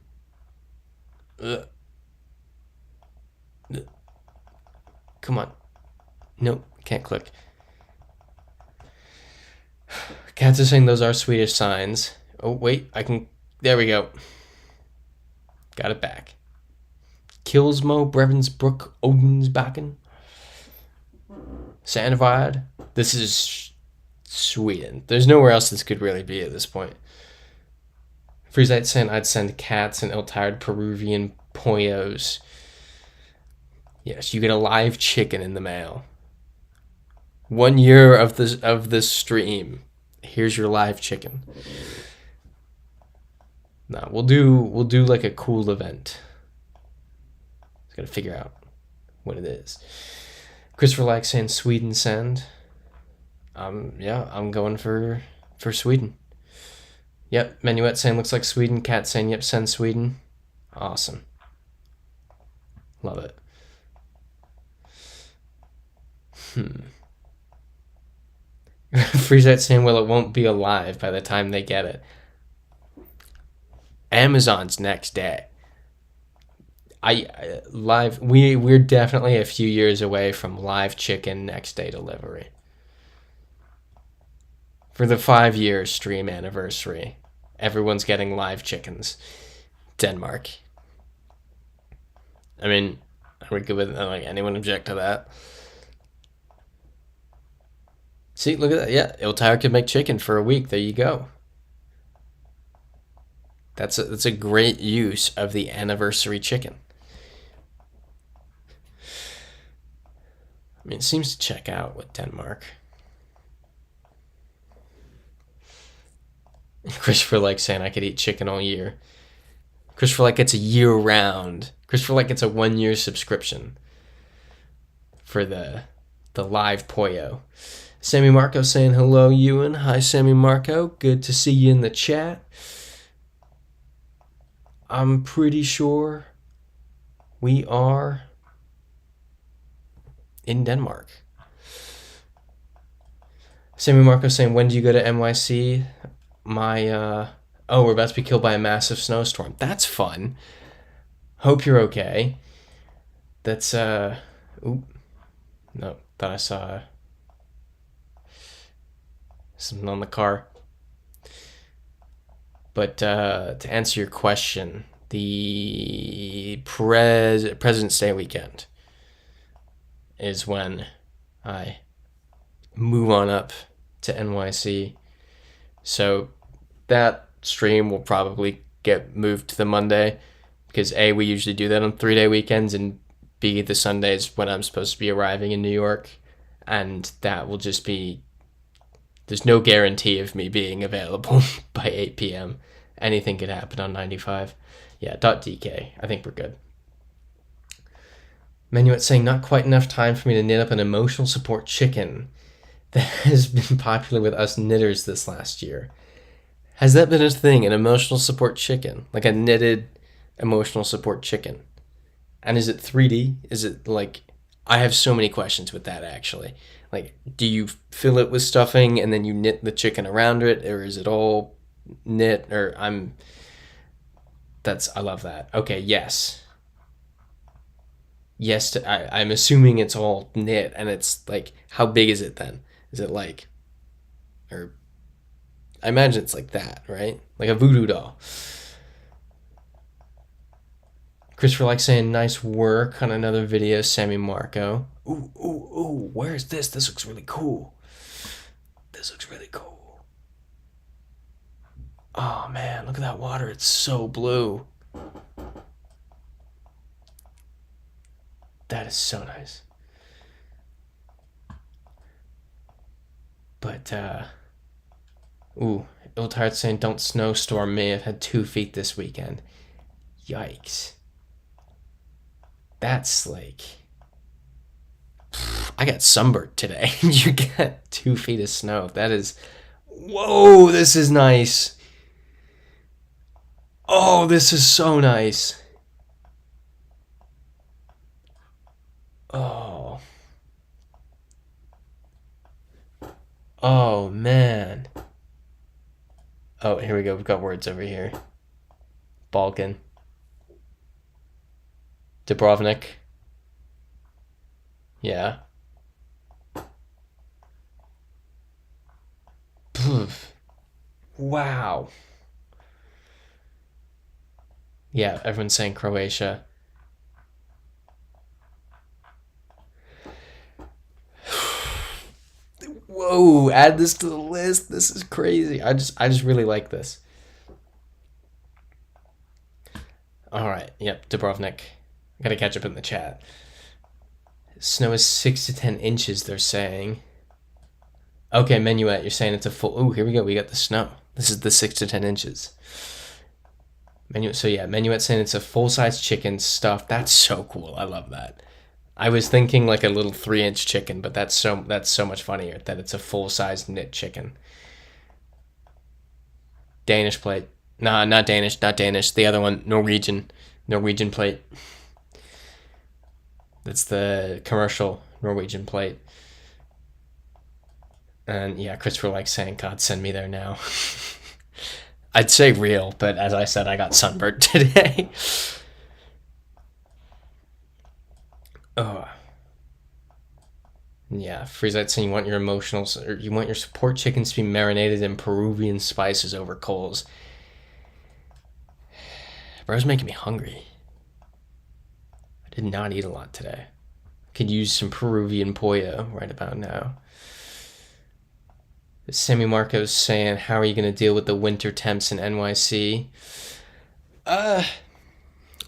come on. Nope, can't click. Cats are saying those are Swedish signs. Oh, wait, there we go. Got it back. Kilsmo, Brevensbrook, Odensbacken. Sandvad. This is Sweden. There's nowhere else this could really be at this point. Freezite saying I'd send cats and ill-tired Peruvian pollos. Yes, you get a live chicken in the mail. 1 year of this stream. Here's your live chicken. No, we'll do like a cool event. Just gotta figure out what it is. Christopher likes saying Sweden send. Yeah, I'm going for Sweden. Yep, Menuet saying looks like Sweden. Cat saying yep, send Sweden. Awesome. Love it. Freezite saying, well, it won't be alive by the time they get it. Amazon's next day. We're definitely a few years away from live chicken next day delivery. For the 5-year stream anniversary, everyone's getting live chickens. Denmark. I mean, are we good with like anyone object to that? See, look at that. Yeah, Iltire could make chicken for a week. There you go. That's a great use of the anniversary chicken. I mean, it seems to check out with Denmark. Christopher likes saying I could eat chicken all year. Christopher like gets a year round. Christopher like gets a 1-year subscription for the live pollo. Sammy Marco saying hello, Ewan. Hi, Sammy Marco. Good to see you in the chat. I'm pretty sure we are in Denmark. Sammy Marco saying, when do you go to NYC? We're about to be killed by a massive snowstorm. That's fun. Hope you're okay. That's, no, thought I saw something on the car. But to answer your question, the President's Day weekend is when I move on up to NYC. So that stream will probably get moved to the Monday because A, we usually do that on 3-day weekends, and B, the Sundays when I'm supposed to be arriving in New York. And that will just be, there's no guarantee of me being available by 8 p.m. Anything could happen on 95. Yeah, .dk. I think we're good. Menuet saying, not quite enough time for me to knit up an emotional support chicken that has been popular with us knitters this last year. Has that been a thing, an emotional support chicken? Like a knitted emotional support chicken? And is it 3D? Is it like, I have so many questions with that actually. Like, do you fill it with stuffing and then you knit the chicken around it, or is it all knit? I love that. Okay, yes. Yes, I'm assuming it's all knit, and it's like, how big is it then? Is it like, or I imagine it's like that, right? Like a voodoo doll. Christopher likes saying nice work on another video, Sammy Marco. Ooh, ooh, ooh, where's this? This looks really cool. This looks really cool. Oh man, look at that water. It's so blue. That is so nice. But, ooh, Iltard saying don't snowstorm me. I've had 2 feet this weekend. Yikes. That's like, I got sunburned today. You got 2 feet of snow. That is, whoa, this is nice. Oh, this is so nice. Oh. Oh, man. Oh, here we go. We've got words over here. Balkan. Dubrovnik. Yeah. Poof. Wow. Yeah, everyone's saying Croatia. Whoa, add this to the list. This is crazy. I just really like this. All right. Yep, Dubrovnik. I gotta catch up in the chat. Snow is 6 to 10 inches, they're saying. Okay, Menuet, you're saying it's a full... Oh, here we go. We got the snow. This is the 6 to 10 inches. Menuet, so yeah, Menuet saying it's a full-size chicken stuffed. That's so cool. I love that. I was thinking like a little 3-inch chicken, but that's so much funnier that it's a full-size knit chicken. Danish plate. Nah, not Danish. The other one, Norwegian plate. That's the commercial Norwegian plate. And yeah, Christopher likes saying, God, send me there now. I'd say real, but as I said, I got sunburned today. Oh. Yeah, Freezite saying you want your support chickens to be marinated in Peruvian spices over coals. Bro's making me hungry. I did not eat a lot today. Could use some Peruvian pollo right about now. Sammy Marco's saying, how are you going to deal with the winter temps in NYC?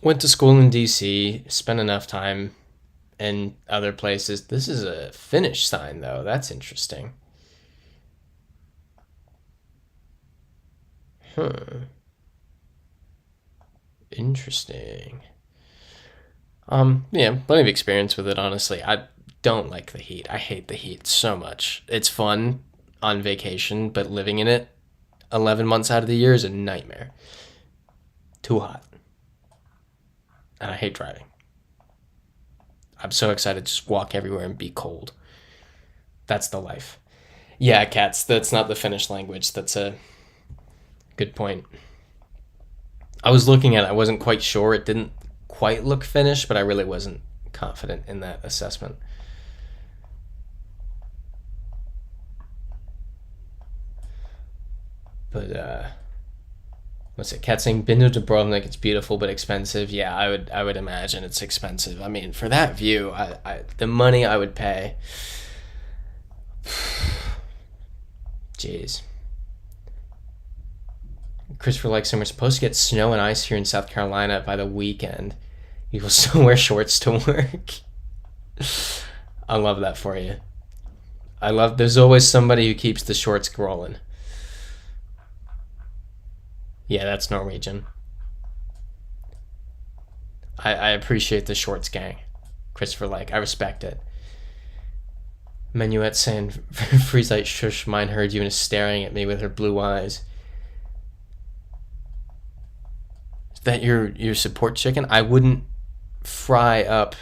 Went to school in DC, spent enough time in other places. This is a Finnish sign, though. That's interesting. Interesting. Yeah, plenty of experience with it, honestly. I don't like the heat. I hate the heat so much. It's fun on vacation, but living in it 11 months out of the year is a nightmare. Too hot. And I hate driving. I'm so excited to just walk everywhere and be cold. That's the life. Yeah, cats, that's not the Finnish language. That's a good point. I was looking at it. I wasn't quite sure. It didn't quite look Finnish, but I really wasn't confident in that assessment. But what's it? Cat saying, been to Dubrovnik. It's beautiful but expensive. Yeah, I would imagine it's expensive. I mean, for that view, the money I would pay. Jeez. Christopher likes saying we're supposed to get snow and ice here in South Carolina by the weekend. You will still wear shorts to work. I love that for you. There's always somebody who keeps the shorts rolling. Yeah, that's Norwegian. I appreciate the shorts gang. Christopher like, I respect it. Menuet saying, Freezite shush, mine heard you and is staring at me with her blue eyes. Is that your support chicken? I wouldn't fry up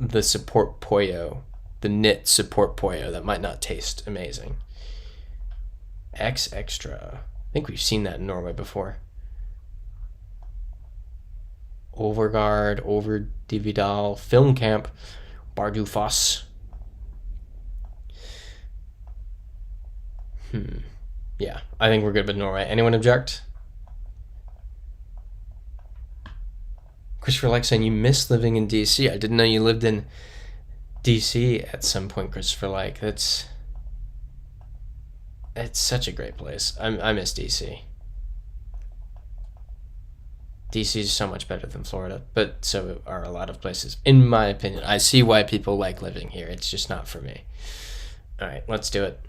the support pollo, the knit support pollo. That might not taste amazing. X extra. I think we've seen that in Norway before. Overgard, Over Dividal, Film Camp, Bardufoss. Yeah, I think we're good with Norway. Anyone object? Christopher Like saying you miss living in DC. I didn't know you lived in DC at some point, Christopher Like. It's such a great place. I miss DC. DC is so much better than Florida, but so are a lot of places, in my opinion. I see why people like living here. It's just not for me. All right, let's do it.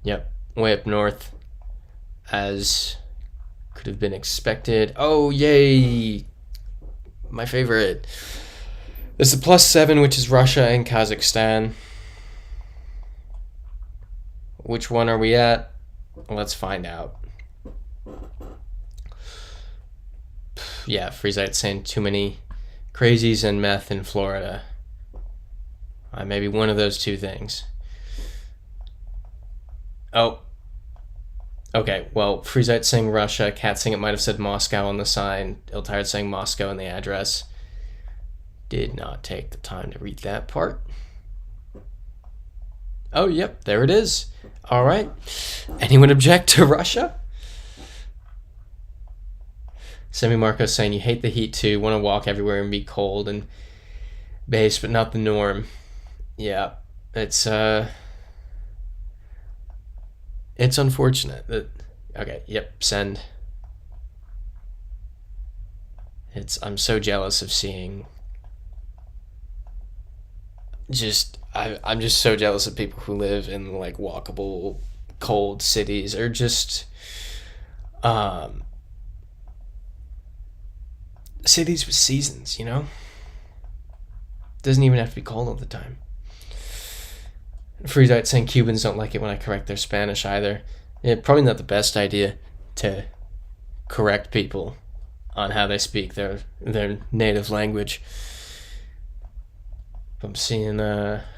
Yep, way up north, as could have been expected. Oh, yay! My favorite. There's the +7, which is Russia and Kazakhstan. Which one are we at? Let's find out. Yeah, Freezite saying too many crazies and meth in Florida. Maybe one of those two things. Oh. Okay, well, Freezite saying Russia, Cat saying it might have said Moscow on the sign, Iltired saying Moscow in the address. Did not take the time to read that part. Oh, yep, there it is. All right. Anyone object to Russia? Semi Marco saying you hate the heat too, want to walk everywhere and be cold and base, but not the norm. Yeah, it's unfortunate that. Okay, yep, send. I'm so jealous of seeing. I'm just so jealous of people who live in like walkable cold cities or just cities with seasons, you know? Doesn't even have to be cold all the time. Freezite saying Cubans don't like it when I correct their Spanish either. Yeah, probably not the best idea to correct people on how they speak their native language. I'm seeing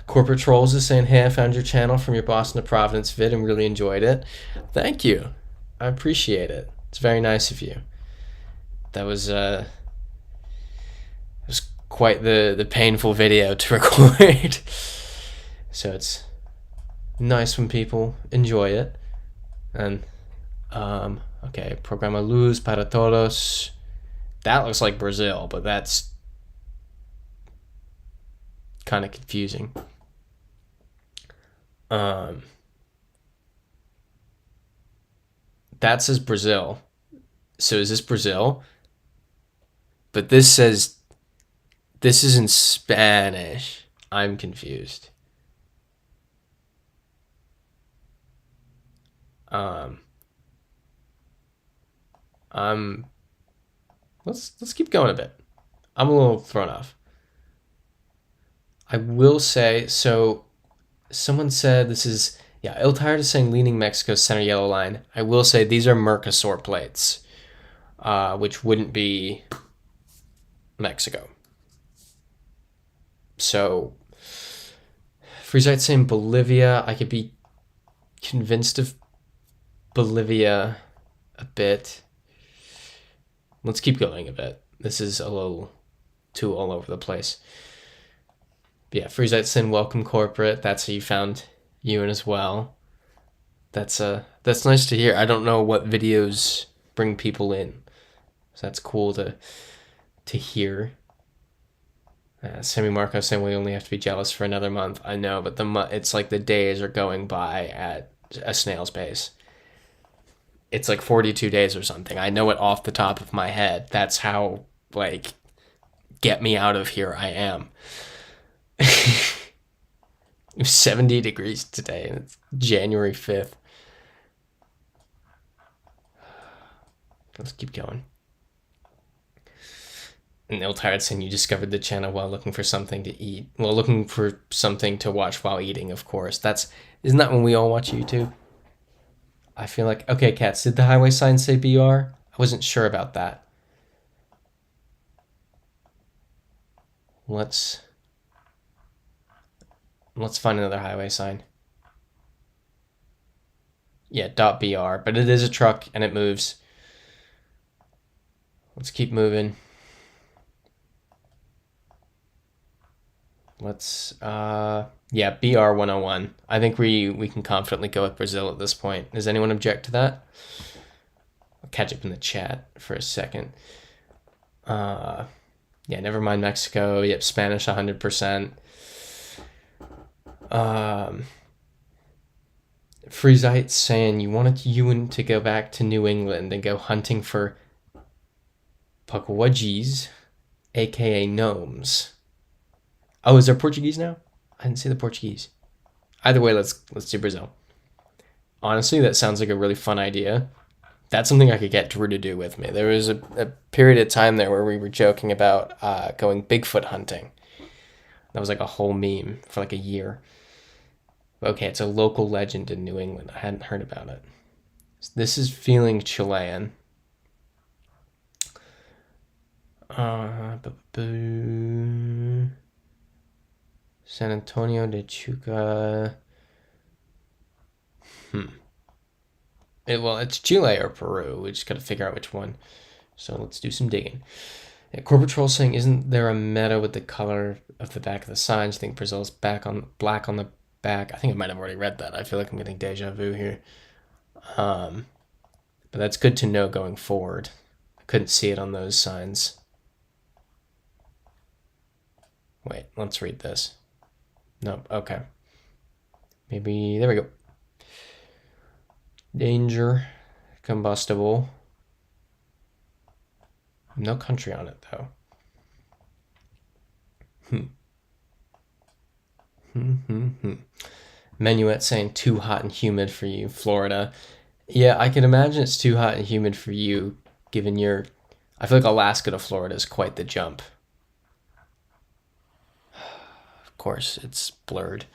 Corporate Trolls is saying, hey, I found your channel from your Boston to Providence vid and really enjoyed it. Thank you. I appreciate it. It's very nice of you. That was quite the painful video to record. So it's nice when people enjoy it. And okay, Programa Luz para Todos. That looks like Brazil, but that's kind of confusing. That says Brazil. So is this Brazil? But this says this is in Spanish. I'm confused. Let's keep going a bit. I'm a little thrown off. I will say, so someone said this is, yeah, Iltired is saying leaning Mexico center yellow line. I will say these are Mercosur plates, which wouldn't be Mexico. So, Freezite saying Bolivia. I could be convinced of Bolivia a bit. Let's keep going a bit. This is a little too all over the place. But yeah, Freezite saying welcome corporate. That's how you found Ewan as well. That's nice to hear. I don't know what videos bring people in, so that's cool to hear. Semi Marco saying we only have to be jealous for another month. I know, but it's like the days are going by at a snail's pace. It's like 42 days or something. I know it off the top of my head. That's how, like, get me out of here I am. It was 70 degrees today, and it's January 5th. Let's keep going. And Iltired saying you discovered the channel while looking for something to eat. Well, looking for something to watch while eating, of course. Isn't that when we all watch YouTube? I feel like, okay, Cats, did the highway sign say BR? I wasn't sure about that. Let's find another highway sign. Yeah, .br, but it is a truck and it moves. Let's keep moving. Let's yeah, BR 101. I think we can confidently go with Brazil at this point. Does anyone object to that? I'll catch up in the chat for a second. Yeah, never mind Mexico. Yep, Spanish 100%. Freezite saying you wanted Ewan to go back to New England and go hunting for Pukwudgies, aka gnomes. Oh, is there Portuguese now? I didn't see the Portuguese. Either way, let's do Brazil. Honestly, that sounds like a really fun idea. That's something I could get Drew to do with me. There was a period of time there where we were joking about going Bigfoot hunting. That was like a whole meme for like a year. Okay, it's a local legend in New England. I hadn't heard about it. This is feeling Chilean. San Antonio de Chuca. Well, it's Chile or Peru. We just got to figure out which one. So let's do some digging. Yeah, Corporate Troll saying, isn't there a meta with the color of the back of the signs? I think Brazil's black on the back. I think I might have already read that. I feel like I'm getting deja vu here. But that's good to know going forward. I couldn't see it on those signs. Wait, let's read this. No, okay. Maybe, there we go. Danger, combustible. No country on it, though. Menuet saying too hot and humid for you, Florida. Yeah, I can imagine it's too hot and humid for you, given your... I feel like Alaska to Florida is quite the jump. Of course, it's blurred.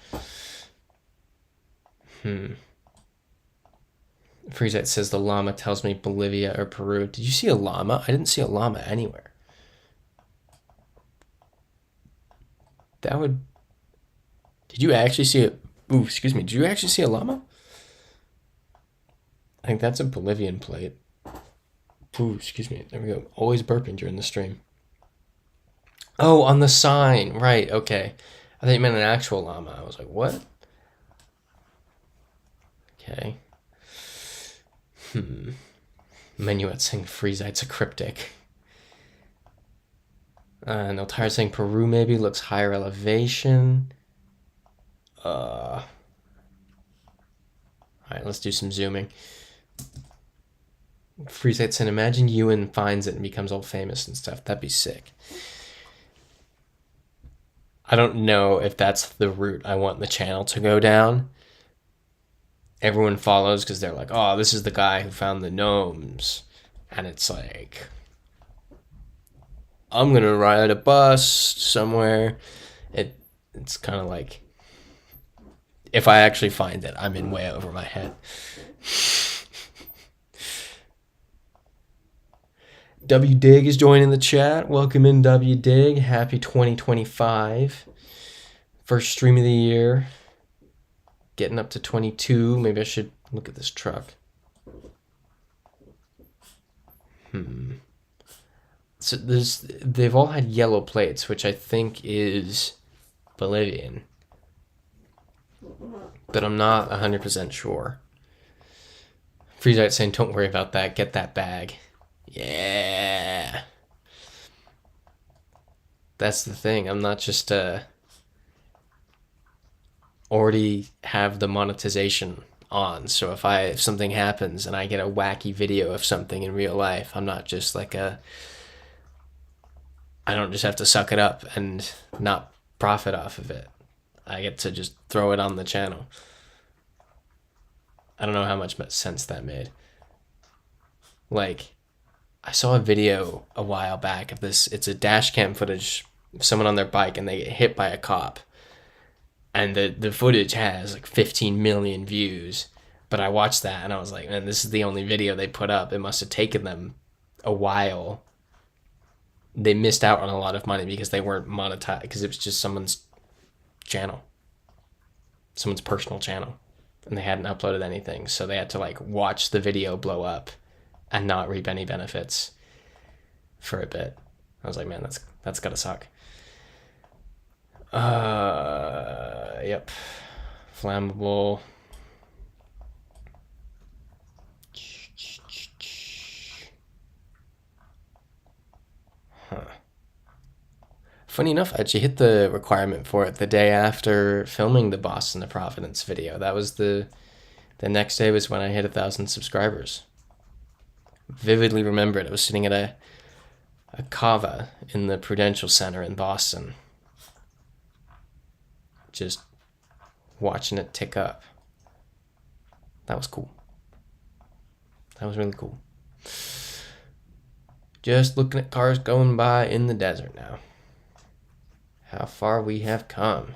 Freezite says the llama tells me Bolivia or Peru. Did you see a llama? I didn't see a llama anywhere. That would... Did you actually see it? Ooh, excuse me. Did you actually see a llama? I think that's a Bolivian plate. Ooh, excuse me. There we go. Always burping during the stream. Oh, on the sign. Right, okay. I thought you meant an actual llama. I was like, what? Okay. Menuet saying Freezite's a cryptic. Notire saying Peru maybe looks higher elevation. Alright, let's do some zooming. Freezite saying, imagine Ewan finds it and becomes all famous and stuff. That'd be sick. I don't know if that's the route I want the channel to go down. Everyone follows because they're like, oh, this is the guy who found the gnomes. And it's like, I'm going to ride a bus somewhere. It's kind of like, if I actually find it, I'm in way over my head. W Dig is joining the chat. Welcome in, W Dig. Happy 2025. First stream of the year. Getting up to 22. Maybe I should look at this truck. So they've all had yellow plates, which I think is Bolivian. But I'm not 100% sure. Freezite saying, don't worry about that. Get that bag. Yeah. That's the thing. I'm not just already have the monetization on. So if something happens and I get a wacky video of something in real life, I'm not just like I don't just have to suck it up and not profit off of it. I get to just throw it on the channel. I don't know how much sense that made. Like, I saw a video a while back of this. It's a dash cam footage of someone on their bike and they get hit by a cop. And the footage has like 15 million views. But I watched that and I was like, man, this is the only video they put up. It must have taken them a while. They missed out on a lot of money because they weren't monetized, because it was just someone's channel. Someone's personal channel. And they hadn't uploaded anything. So they had to like watch the video blow up and not reap any benefits for a bit. I was like, man, that's gotta suck. Yep. Flammable. Huh. Funny enough, I actually hit the requirement for it the day after filming the Boston to Providence video. That was the next day was when I hit 1,000 subscribers. Vividly remember it. I was sitting at a kava in the Prudential Center in Boston, just watching it tick up. That was cool. That was really cool. Just looking at cars going by in the desert now. How far we have come.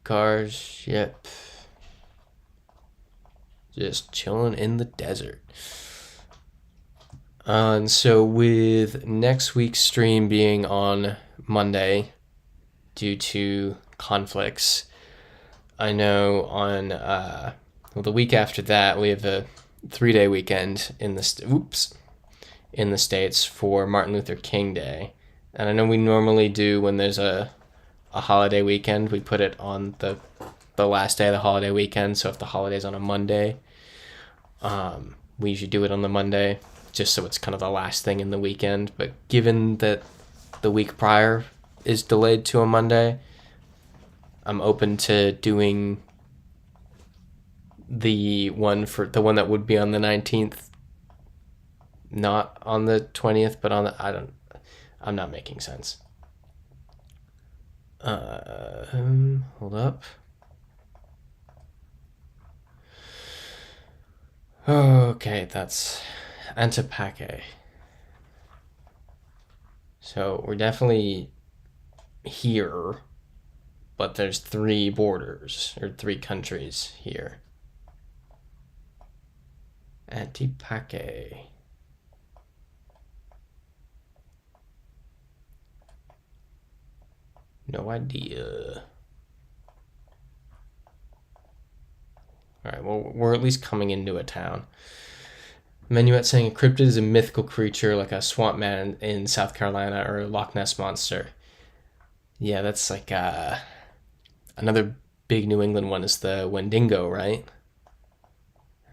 Cars, yep. Just chilling in the desert. And so with next week's stream being on Monday due to conflicts, I know on the week after that we have a 3-day weekend in the in the States for Martin Luther King Day. And I know we normally do when there's a holiday weekend, we put it on the last day of the holiday weekend. So if the holiday's on a Monday, we usually do it on the Monday, just so it's kind of the last thing in the weekend. But given that the week prior is delayed to a Monday, I'm open to doing the one that would be on the 19th, not on the 20th, but on the, I'm not making sense. Hold up. Okay, that's Antipache. So we're definitely here, but there's 3 borders, or 3 countries here. Antipache. No idea. Alright, well, we're at least coming into a town. Menuet saying a cryptid is a mythical creature like a swamp man in South Carolina or a Loch Ness monster. Yeah, that's like another big New England one is the Wendigo, right?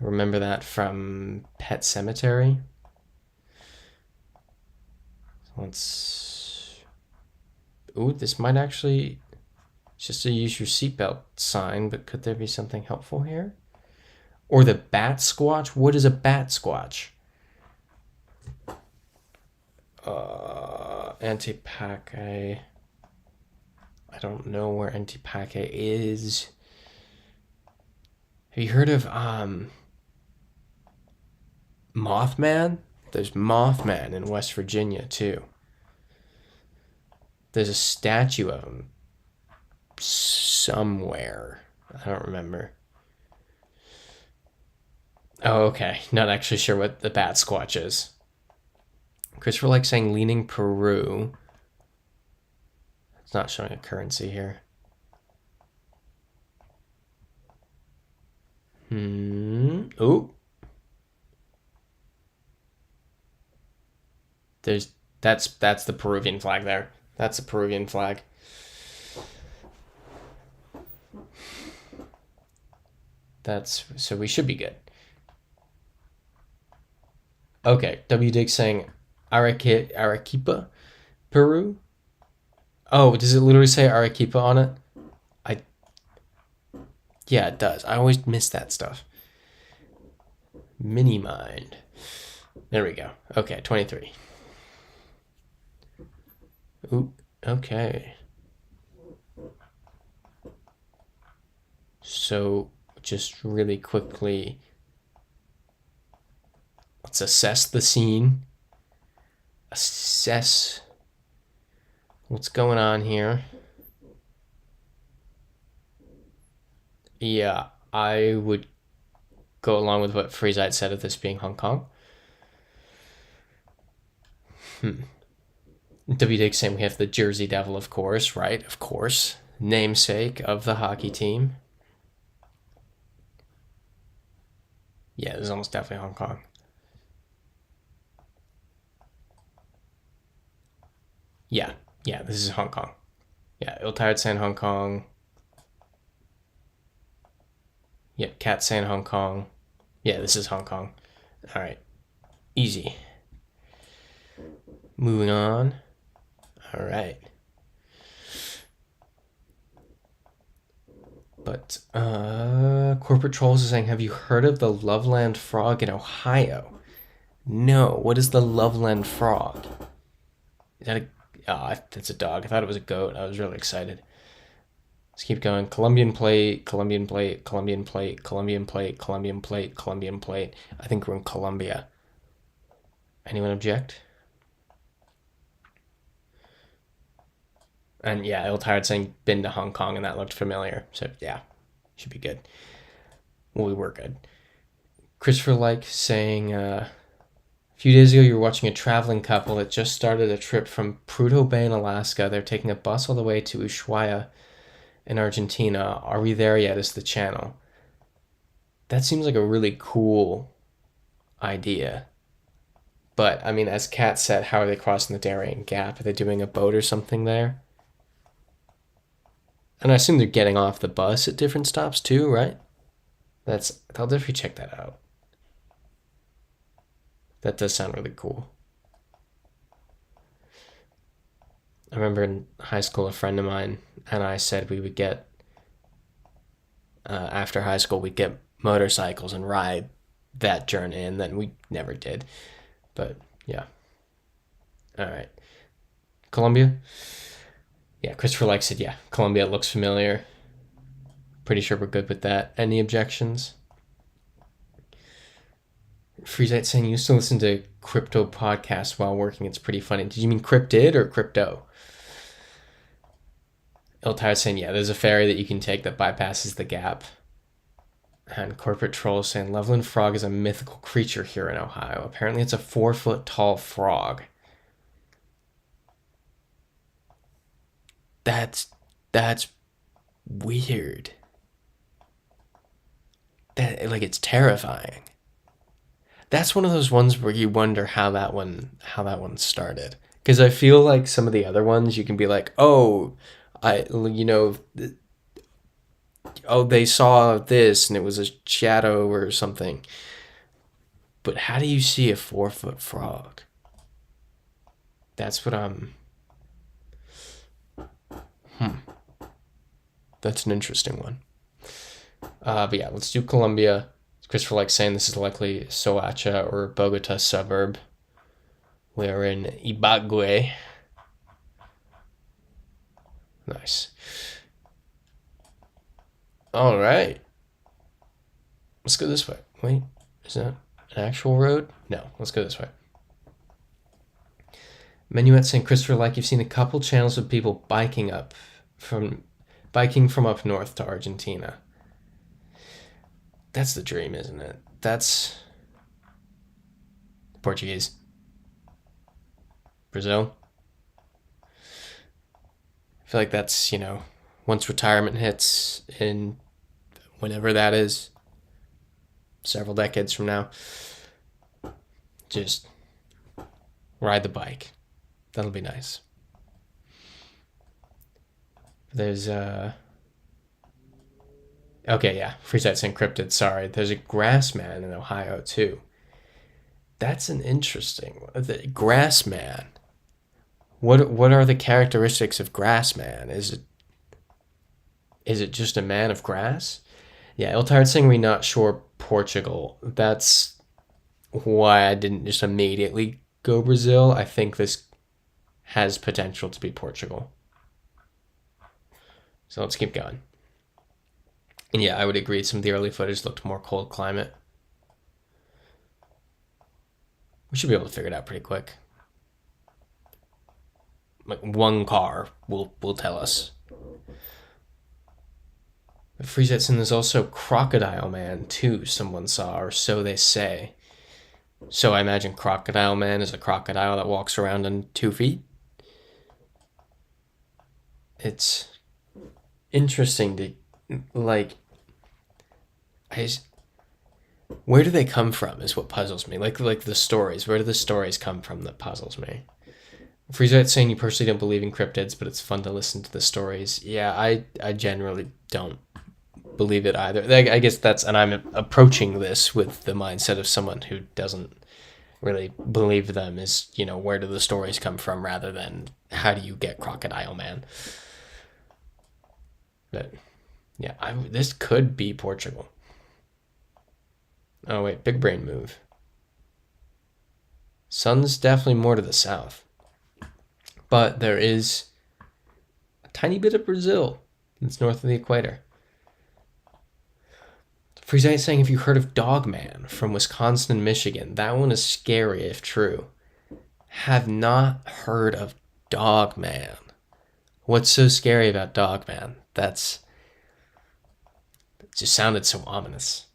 Remember that from Pet Sematary? Let's... Ooh, this might actually... It's just a use your seatbelt sign, but could there be something helpful here? Or the bat squatch? What is a bat squatch? Antipache. I don't know where Antipache is. Have you heard of Mothman? There's Mothman in West Virginia too. There's a statue of him somewhere. I don't remember. Oh, okay. Not actually sure what the bat squatch is. Christopher likes saying leaning Peru. It's not showing a currency here. Oh. That's the Peruvian flag there. That's the Peruvian flag. So we should be good. Okay, W Dig saying Arequipa, Peru. Oh, does it literally say Arequipa on it? Yeah, it does. I always miss that stuff. Mini mind. There we go. Okay, 23. Ooh, okay. So just really quickly, let's assess the scene. Assess what's going on here. Yeah, I would go along with what Freezite said of this being Hong Kong. WD saying we have the Jersey Devil, of course, right? Of course. Namesake of the hockey team. Yeah, this is almost definitely Hong Kong. Yeah, this is Hong Kong. Yeah, Ill-Tired saying Hong Kong. Yep, Cat saying Hong Kong. Yeah, this is Hong Kong. All right, easy. Moving on. All right. But Corporate Trolls is saying, have you heard of the Loveland Frog in Ohio? No. What is the Loveland Frog? Is that a... Oh, that's a dog. I thought it was a goat. I was really excited. Let's keep going. Colombian plate, Colombian plate, Colombian plate, Colombian plate, Colombian plate, Colombian plate. I think we're in Colombia. Anyone object? And yeah, Ill-Tired saying been to Hong Kong, and that looked familiar. So yeah, should be good. Well, we were good. Christopher Like saying, a few days ago you were watching a traveling couple that just started a trip from Prudhoe Bay in Alaska. They're taking a bus all the way to Ushuaia in Argentina. Are we there yet? Is the channel. That seems like a really cool idea. But, I mean, as Kat said, how are they crossing the Darien Gap? Are they doing a boat or something there? And I assume they're getting off the bus at different stops too, right? I'll definitely check that out. That does sound really cool. I remember in high school, a friend of mine and I said we would get, after high school, we'd get motorcycles and ride that journey, and then we never did. But yeah. All right. Colombia? Yeah, Christopher Like said, yeah, Colombia looks familiar. Pretty sure we're good with that. Any objections? Freezite saying you used to listen to crypto podcasts while working. It's pretty funny. Did you mean cryptid or crypto? Ill-Tired saying, yeah, there's a ferry that you can take that bypasses the gap. And Corporate Troll saying Loveland Frog is a mythical creature here in Ohio. Apparently it's a 4-foot tall frog. That's weird. That, like, it's terrifying. That's one of those ones where you wonder how that one started. Because I feel like some of the other ones you can be like, oh, they saw this and it was a shadow or something. But how do you see a 4-foot frog? That's what I'm... That's an interesting one. But yeah, let's do Colombia. Christopher Like saying this is likely Soacha or Bogota suburb. We're in Ibagué. Nice. All right. Let's go this way. Wait, is that an actual road? No, let's go this way. Menuet saying, Christopher Like, you've seen a couple channels of people biking from up north to Argentina. That's the dream, isn't it? That's Portuguese. Brazil. I feel like that's, once retirement hits in whenever that is, several decades from now, just ride the bike. That'll be nice. There's okay, yeah, Freezeite's encrypted, sorry. There's a Grassman in Ohio too. That's an interesting one. The Grassman. What are the characteristics of Grassman? Is it just a man of grass? Yeah, Ill-Tired saying we're not sure Portugal. That's why I didn't just immediately go Brazil. I think this has potential to be Portugal. So let's keep going. And yeah, I would agree. Some of the early footage looked more cold climate. We should be able to figure it out pretty quick. Like one car will tell us. But Freezetson, there's also Crocodile Man too, someone saw, or so they say. So I imagine Crocodile Man is a crocodile that walks around on 2 feet. It's interesting to, like, where do they come from is what puzzles me. Like the stories. Where do the stories come from that puzzles me? Freezite saying you personally don't believe in cryptids, but it's fun to listen to the stories. Yeah, I generally don't believe it either. I guess and I'm approaching this with the mindset of someone who doesn't really believe them, is, where do the stories come from rather than how do you get Crocodile Man. But yeah, this could be Portugal. Oh wait, big brain move. Sun's definitely more to the south. But there is a tiny bit of Brazil that's north of the equator. Freezite saying, if you heard of Dogman from Wisconsin and Michigan, that one is scary if true. Have not heard of Dogman. What's so scary about Dogman? It just sounded so ominous.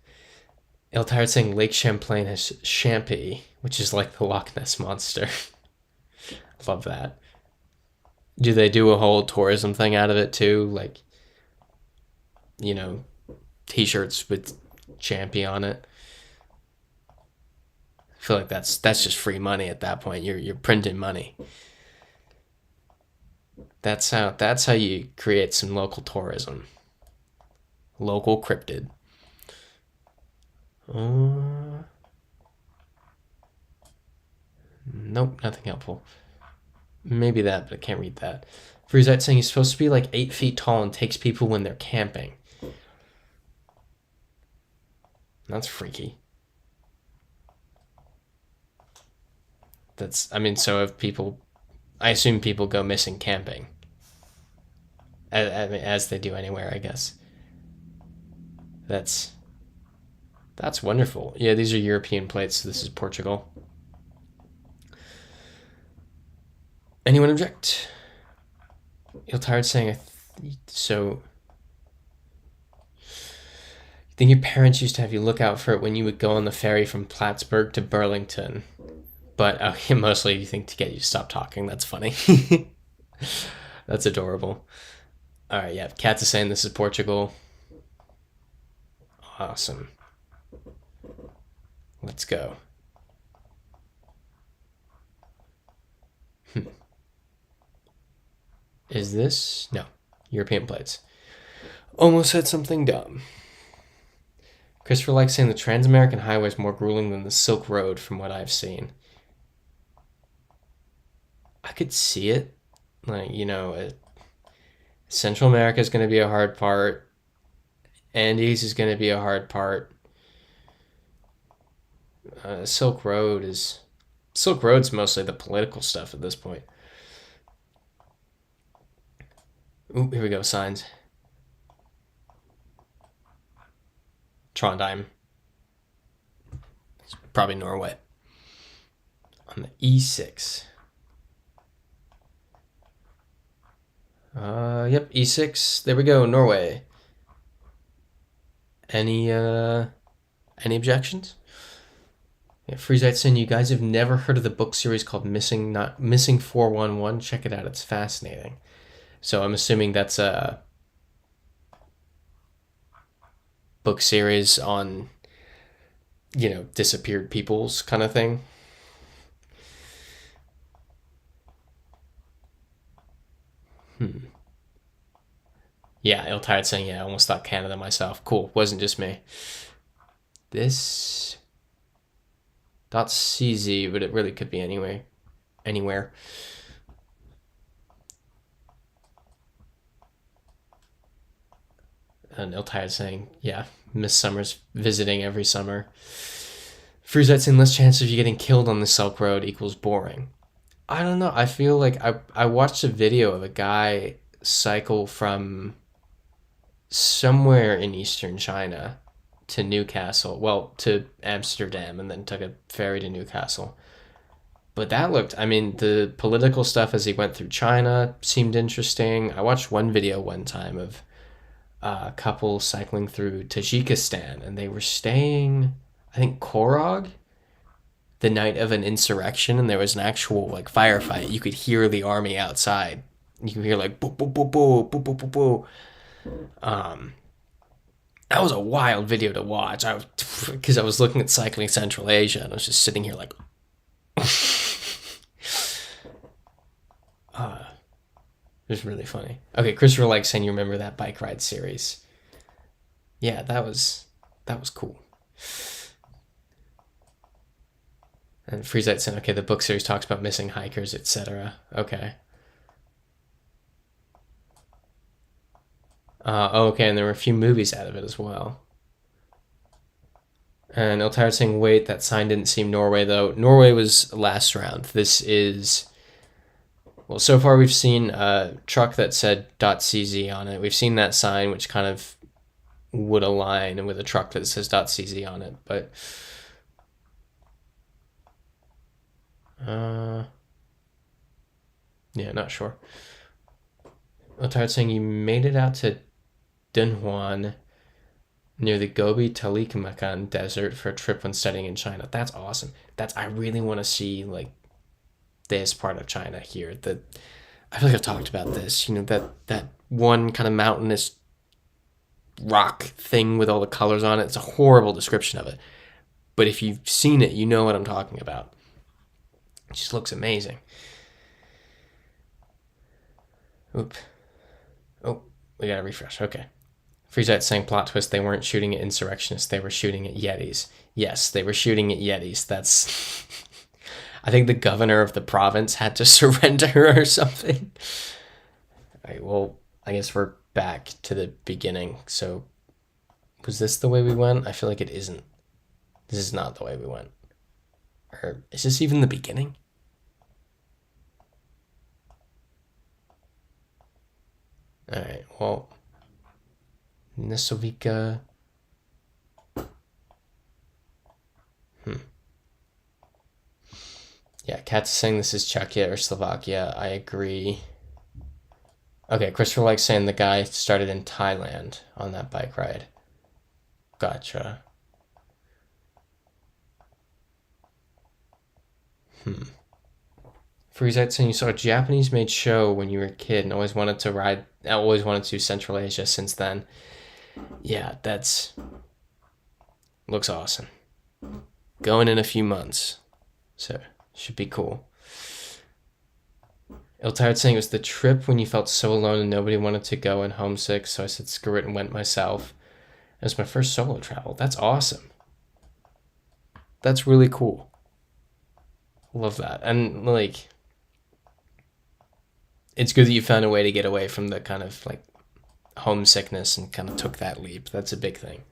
Iltired saying Lake Champlain has Champy, which is like the Loch Ness Monster. Love that. Do they do a whole tourism thing out of it too? Like, t-shirts with Champy on it. I feel like that's just free money at that point. You're printing money. That's how you create some local tourism. Local cryptid. Nope, nothing helpful. Maybe that, but I can't read that. Freezite saying he's supposed to be like 8 feet tall and takes people when they're camping. That's freaky. So if people, I assume people go missing camping. As they do anywhere, I guess. That's wonderful. Yeah, these are European plates, so this is Portugal. Anyone object? You're tired saying, so... You think your parents used to have you look out for it when you would go on the ferry from Plattsburgh to Burlington? But okay, mostly you think to get you to stop talking. That's funny. That's adorable. All right, yeah. Kat is saying this is Portugal. Awesome. Let's go. Is this? No. European plates. Almost said something dumb. Christopher likes saying the Trans-American Highway is more grueling than the Silk Road from what I've seen. I could see it. Like, Central America is going to be a hard part. Andes is going to be a hard part. Silk Road's mostly the political stuff at this point. Ooh, here we go, signs. Trondheim. It's probably Norway. On the E6. Yep, E6. There we go, Norway. Any objections? Yeah, Freezite saying you guys have never heard of the book series called Missing 411. Check it out, it's fascinating. So I'm assuming that's a book series on, disappeared peoples kind of thing. Yeah, Iltired saying, yeah, I almost thought Canada myself. Cool, wasn't just me. This .cz, but it really could be anywhere. And Iltired saying, yeah, Miss Summers visiting every summer. Freezite saying less chance of you getting killed on the Silk Road equals boring. I don't know. I feel like I watched a video of a guy cycle from somewhere in eastern China to Newcastle, to Amsterdam, and then took a ferry to Newcastle. But that looked, the political stuff as he went through China seemed interesting. I watched one video one time of a couple cycling through Tajikistan, and they were staying, I think, Korog, the night of an insurrection, and there was an actual firefight. You could hear the army outside. You could hear boo boo boo boo boo boo boo boo. That was a wild video to watch. Because I was looking at Cycling Central Asia, and I was just sitting here was really funny. Okay, Christopher likes saying you remember that bike ride series. Yeah, that was cool. And Freezite saying, okay, the book series talks about missing hikers, etc. Okay. Okay, and there were a few movies out of it as well. And Iltard saying, wait, that sign didn't seem Norway, though. Norway was last round. This is... Well, so far we've seen a truck that said .cz on it. We've seen that sign, which kind of would align with a truck that says .cz on it, but... yeah, not sure. Iltard saying, you made it out to Dunhuan near the Gobi Talikemakhan Desert for a trip when studying in China. That's awesome. I really want to see like this part of China here. I feel like I've talked about this. You know, that one kind of mountainous rock thing with all the colors on it. It's a horrible description of it, but if you've seen it, you know what I'm talking about. It just looks amazing. Oop. Oh, we gotta refresh. Okay. Freezite saying plot twist, they weren't shooting at insurrectionists, they were shooting at Yetis. Yes, they were shooting at Yetis. That's... I think the governor of the province had to surrender or something. All right, well, I guess we're back to the beginning. So, was this the way we went? I feel like it isn't. This is not the way we went. Or is this even the beginning? All right, well... Nesovika. Yeah, Kat's saying this is Czechia or Slovakia. I agree. Okay, Christopher likes saying the guy started in Thailand on that bike ride. Gotcha. Freezite saying you saw a Japanese-made show when you were a kid and always wanted to Central Asia since then. Yeah, that's... looks awesome. Going in a few months. So, should be cool. Iltard saying it was the trip when you felt so alone and nobody wanted to go and homesick, so I said screw it and went myself. It was my first solo travel. That's awesome. That's really cool. Love that. And, like... it's good that you found a way to get away from the kind of, like, homesickness and kind of took that leap. That's a big thing.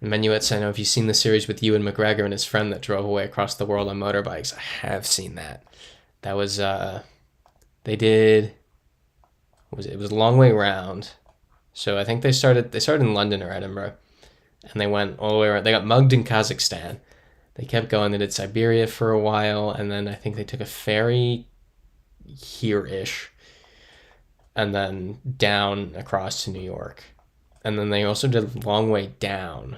Menuet, I know, have you seen the series with Ewan McGregor and his friend that drove away across the world on motorbikes? I have seen that. That was, they did, it was a long way around. So I think they started in London or Edinburgh, and they went all the way around. They got mugged in Kazakhstan. They kept going. They did Siberia for a while, and then I think they took a ferry here-ish, and then down across to New York. And then they also did a long way down,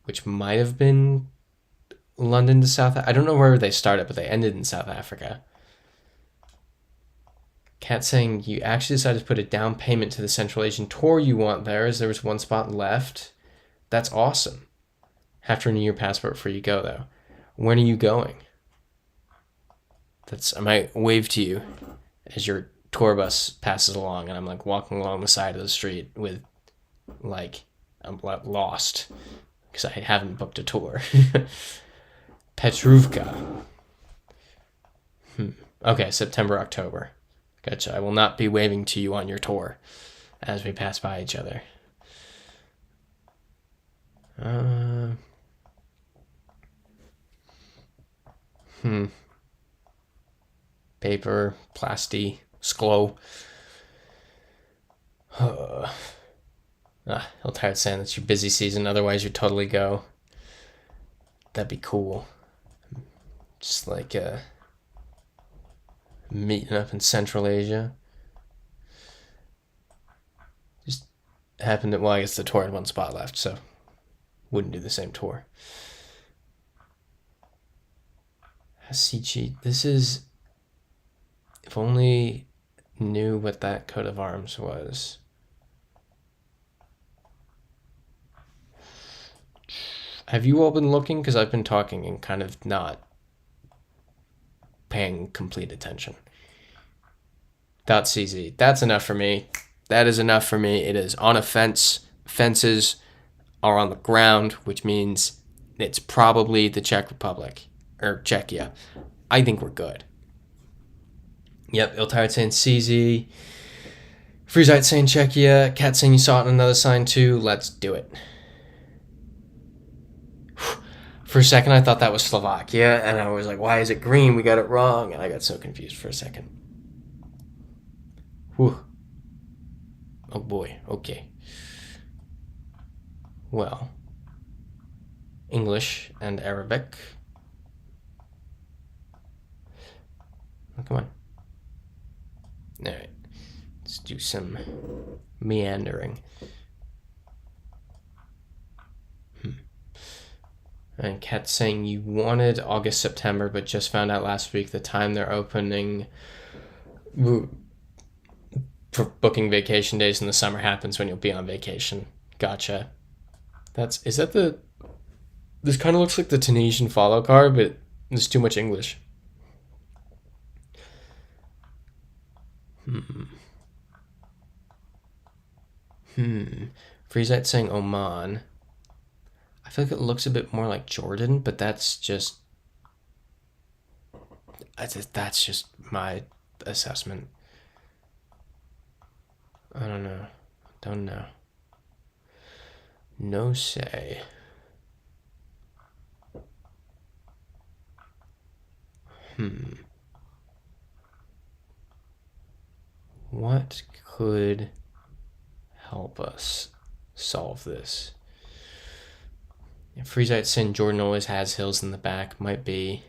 which might have been London to South... I don't know where they started, but they ended in South Africa. Kat saying, you actually decided to put a down payment to the Central Asian tour you want there, as there was one spot left. That's awesome. Have to renew your passport before you go, though. When are you going? I might wave to you as your tour bus passes along, and I'm like walking along the side of the street with, like, I'm lost because I haven't booked a tour. Petruvka. Okay, September, October. Gotcha. I will not be waving to you on your tour as we pass by each other. Paper, plasty, sklo. He'll tired saying that's your busy season, otherwise you'd totally go. That'd be cool. Just like meeting up in Central Asia. Just happened to, well, I guess the tour had one spot left, so wouldn't do the same tour. Hasichi, this is, if only knew what that coat of arms was. Have you all been looking? Because I've been talking and kind of not paying complete attention. .cz. That's enough for me. That is enough for me. It is on a fence. Fences are on the ground, which means it's probably the Czech Republic or Czechia. I think we're good. Yep, Iltired saying CZ. Freezite saying Czechia. Cat saying you saw it in another sign too. Let's do it. For a second, I thought that was Slovakia, and I was like, why is it green? We got it wrong. And I got so confused for a second. Whew. Oh boy, okay. Well, English and Arabic. Oh, come on. All right, let's do some meandering. And Kat's saying you wanted August, September, but just found out last week the time they're opening for booking vacation days in the summer happens when you'll be on vacation. Gotcha. Is that this kind of looks like the Tunisian follow card, but there's too much English. Freezite saying Oman. I feel like it looks a bit more like Jordan, but that's just my assessment. I don't know. Don't know. No say. What could help us solve this? Freezite saying Jordan always has hills in the back. Might be.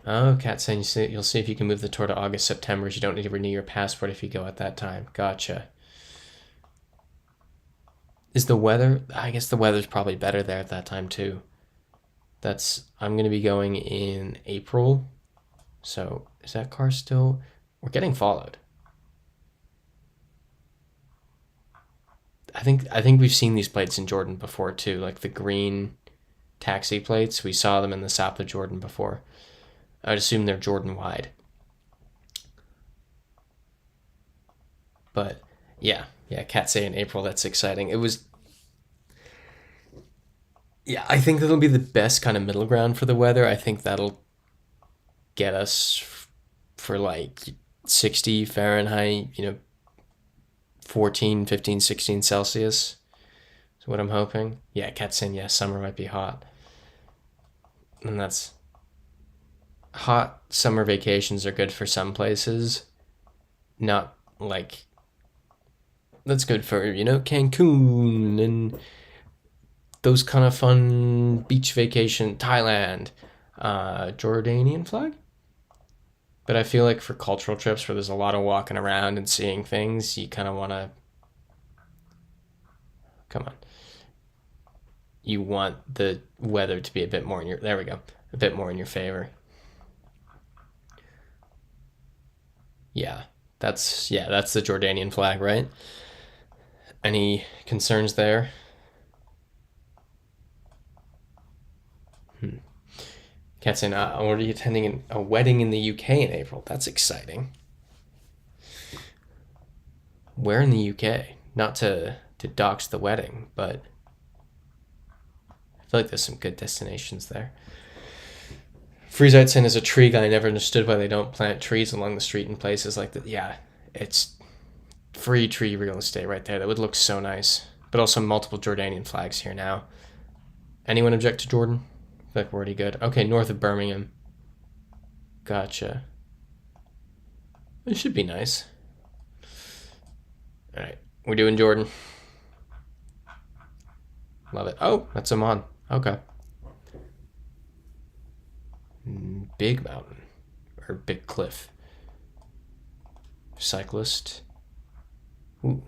Oh, Cat saying you'll see if you can move the tour to August, September. You don't need to renew your passport if you go at that time. Gotcha. Is the weather? I guess the weather's probably better there at that time too. I'm going to be going in April. So is that car still? We're getting followed. I think we've seen these plates in Jordan before too, like the green taxi plates. We saw them in the south of Jordan before. I'd assume they're Jordan wide. But yeah, Cat say in April, that's exciting. I think that'll be the best kind of middle ground for the weather. I think that'll get us for like 60 Fahrenheit, 14, 15, 16 Celsius is what I'm hoping. Yeah, Cat's saying, yeah, summer might be hot. And that's hot summer vacations are good for some places. Not like, that's good for, Cancun and those kind of fun beach vacation, Thailand, Jordanian flag. But I feel like for cultural trips where there's a lot of walking around and seeing things, you kind of want to, come on. You want the weather to be a bit more in your, there we go, a bit more in your favor. Yeah, that's the Jordanian flag, right? Any concerns there? Cat's saying, already attending a wedding in the UK in April. That's exciting. Where in the UK? Not to dox the wedding, but I feel like there's some good destinations there. Freezite saying, as a tree guy, I never understood why they don't plant trees along the street in places like that. Yeah, it's free tree real estate right there. That would look so nice. But also multiple Jordanian flags here now. Anyone object to Jordan? I feel like we're already good. Okay, north of Birmingham. Gotcha. It should be nice. All right, we're doing Jordan. Love it. Oh, that's Oman. Okay. Big mountain or big cliff. Cyclist. Ooh.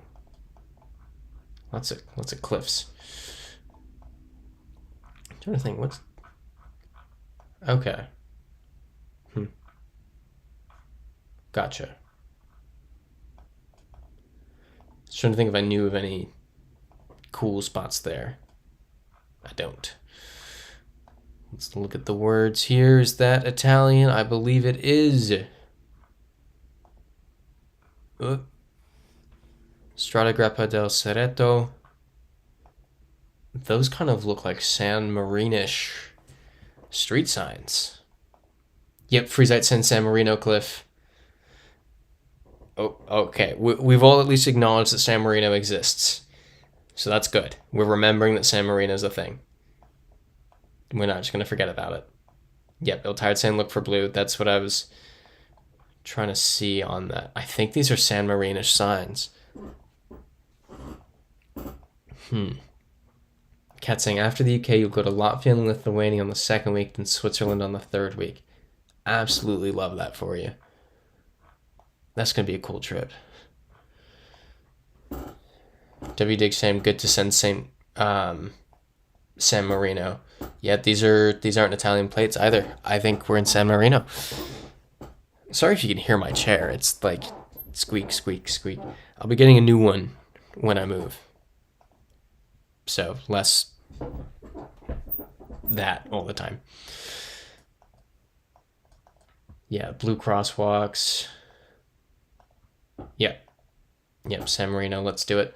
Lots of cliffs. I'm trying to think what's. Okay. Gotcha. Just trying to think if I knew of any cool spots there. I don't. Let's look at the words here. Is that Italian? I believe it is. Strada Grappa del Cerreto. Those kind of look like San Marinish street signs. Yep, Friesite San Marino Cliff. Oh, okay. We've all at least acknowledged that San Marino exists. So that's good. We're remembering that San Marino is a thing. We're not just going to forget about it. Yep, Il Tired saying look for blue. That's what I was trying to see on that. I think these are San Marinish signs. Cat saying after the UK, you'll go to Latvia and Lithuania on the second week, then Switzerland on the third week. Absolutely love that for you. That's going to be a cool trip. W Dig saying good to send San Marino. Yeah, these aren't Italian plates either. I think we're in San Marino. Sorry if you can hear my chair. It's like squeak, squeak, squeak. I'll be getting a new one when I move. So less that all the time. Yeah, blue crosswalks. Yep, San Marino, let's do it.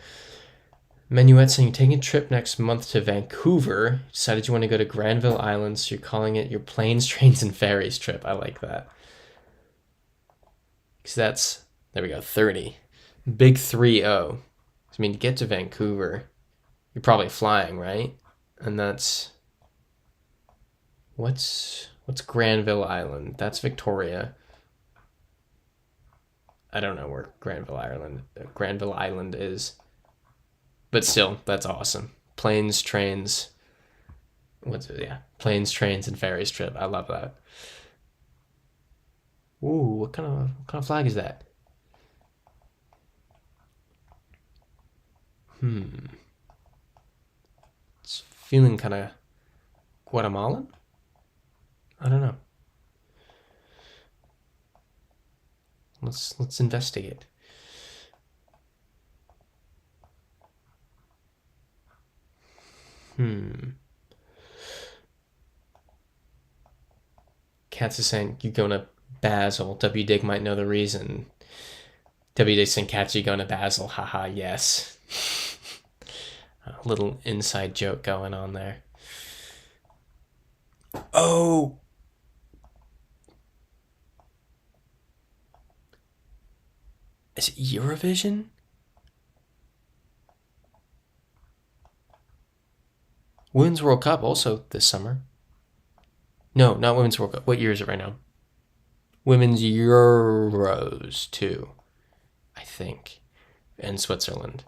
Menuet saying you're taking a trip next month to Vancouver. You decided you want to go to Granville Island, so you're calling it your planes, trains, and ferries trip. I like that. Because that's, there we go, 30. Big 3-0. I mean, to get to Vancouver, you're probably flying, right? And that's, what's Granville Island? That's Victoria. I don't know where Granville Island is. But still, that's awesome. Planes, trains, planes, trains, and ferries trip. I love that. Ooh, what kind of flag is that? It's feeling kind of Guatemalan? I don't know. Let's investigate. Katz is saying you're going to Basel. W Dig might know the reason. W Dig saying Katz, you're going to Basel. Haha, yes. A little inside joke going on there. Oh! Is it Eurovision? Women's World Cup also this summer. No, not Women's World Cup. What year is it right now? Women's Euros too, I think, in Switzerland.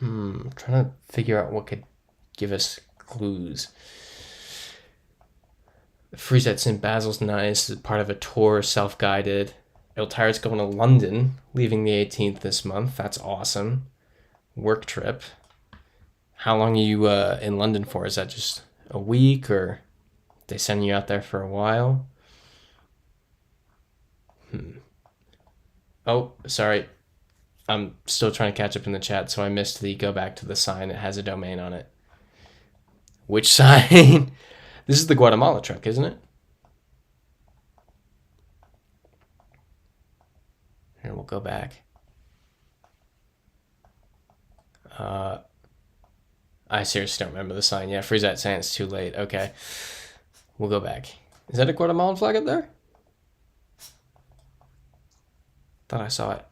I'm trying to figure out what could give us clues. Friesets in Basel's nice. It's part of a tour, self-guided. Il Tired's going to London, leaving the 18th this month. That's awesome. Work trip. How long are you in London for? Is that just a week, or they send you out there for a while? Oh, sorry. I'm still trying to catch up in the chat, so I missed the go back to the sign that has a domain on it. Which sign? This is the Guatemala truck, isn't it? Here, we'll go back. I seriously don't remember the sign. Yeah, freeze that saying it's too late. Okay. We'll go back. Is that a Guatemalan flag up there? Thought I saw it.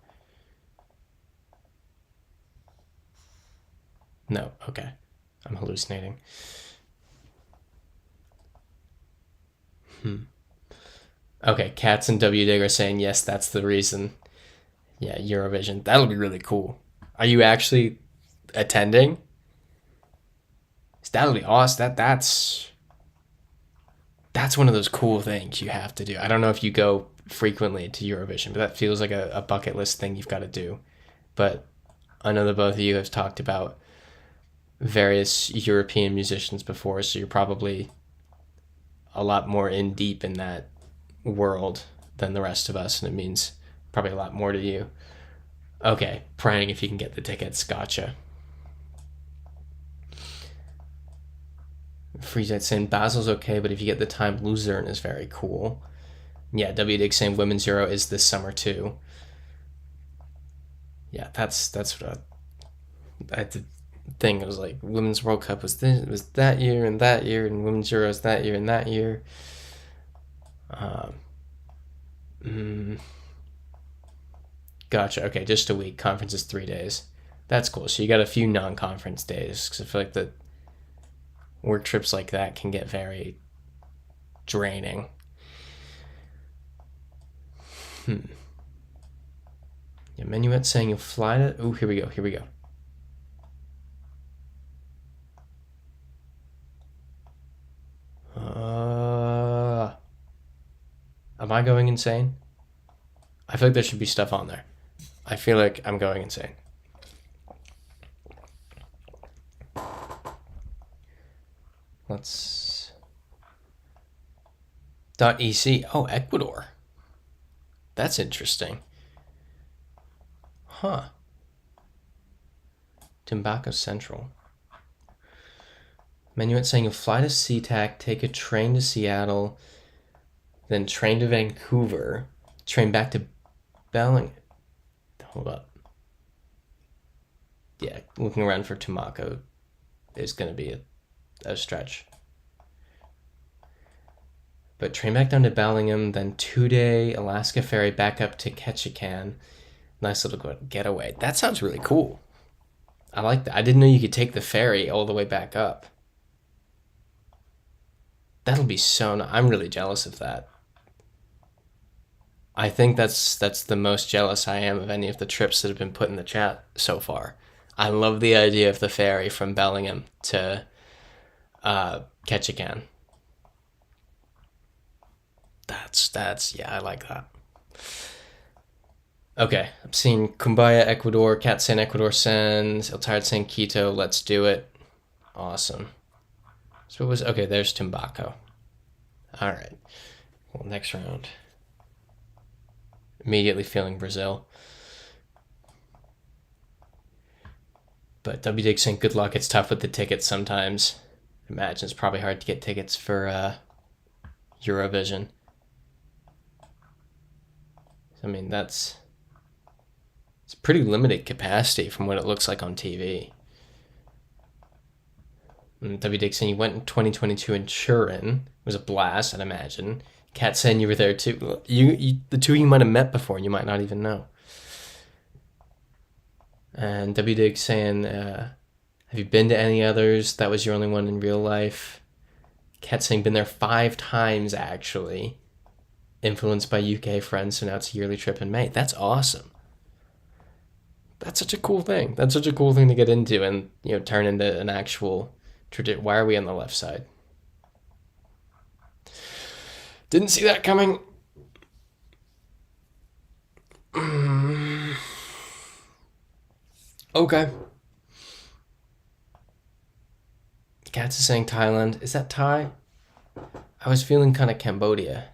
No, okay. I'm hallucinating. Okay, Cats and W Dig are saying yes, that's the reason. Yeah, Eurovision. That'll be really cool. Are you actually attending? That'll be awesome. That's one of those cool things you have to do. I don't know if you go frequently to Eurovision, but that feels like a bucket list thing you've got to do. But I know that both of you have talked about various European musicians before, so you're probably a lot more in deep in that world than the rest of us, and it means probably a lot more to you. Okay, praying if you can get the tickets. Gotcha. Freezeite saying Basel's okay, but if you get the time, Luzerne is very cool. Yeah, WDig saying Women's Euro is this summer too. Yeah, that's what I had to think. It was like Women's World Cup was that year, and Women's Euro is that year and that year. Gotcha. Okay, just a week. Conference is 3 days. That's cool. So you got a few non-conference days, because I feel like the work trips like that can get very draining. Yeah, Menuet saying you'll fly to... Oh, here we go. Am I going insane? I feel like there should be stuff on there. I feel like I'm going insane. Let's... .ec. Oh, Ecuador. That's interesting. Huh. Timbaco Central. Menuet saying you'll fly to SeaTac, take a train to Seattle, then train to Vancouver, train back to Belling. Hold up. Yeah, looking around for Tumaco is going to be a stretch. But train back down to Bellingham, then 2-day Alaska ferry back up to Ketchikan. Nice little getaway. That sounds really cool. I like that. I didn't know you could take the ferry all the way back up. That'll be so nice. I'm really jealous of that. I think that's the most jealous I am of any of the trips that have been put in the chat so far. I love the idea of the ferry from Bellingham to Ketchikan. That's yeah, I like that. Okay, I'm seeing Kumbaya, Ecuador, Cat saying Ecuador sends, El Tired saying Quito, let's do it. Awesome. So it was, okay, there's Timbaco. All right, well, next round. Immediately feeling Brazil. But WDig saying good luck, it's tough with the tickets sometimes. Imagine it's probably hard to get tickets for Eurovision. I mean, it's pretty limited capacity from what it looks like on TV. W. Dixon, you went in 2022 in Turin. It was a blast, I'd imagine. Kat saying you were there too. You the two you might have met before, and you might not even know. And W. Dig saying, have you been to any others? That was your only one in real life. Kat saying, been there 5 times actually. Influenced by UK friends, so now it's a yearly trip in May. That's awesome. That's such a cool thing. That's such a cool thing to get into and, turn into an actual tradition. Why are we on the left side? Didn't see that coming. Okay. Cats is saying Thailand. Is that Thai? I was feeling kind of Cambodia.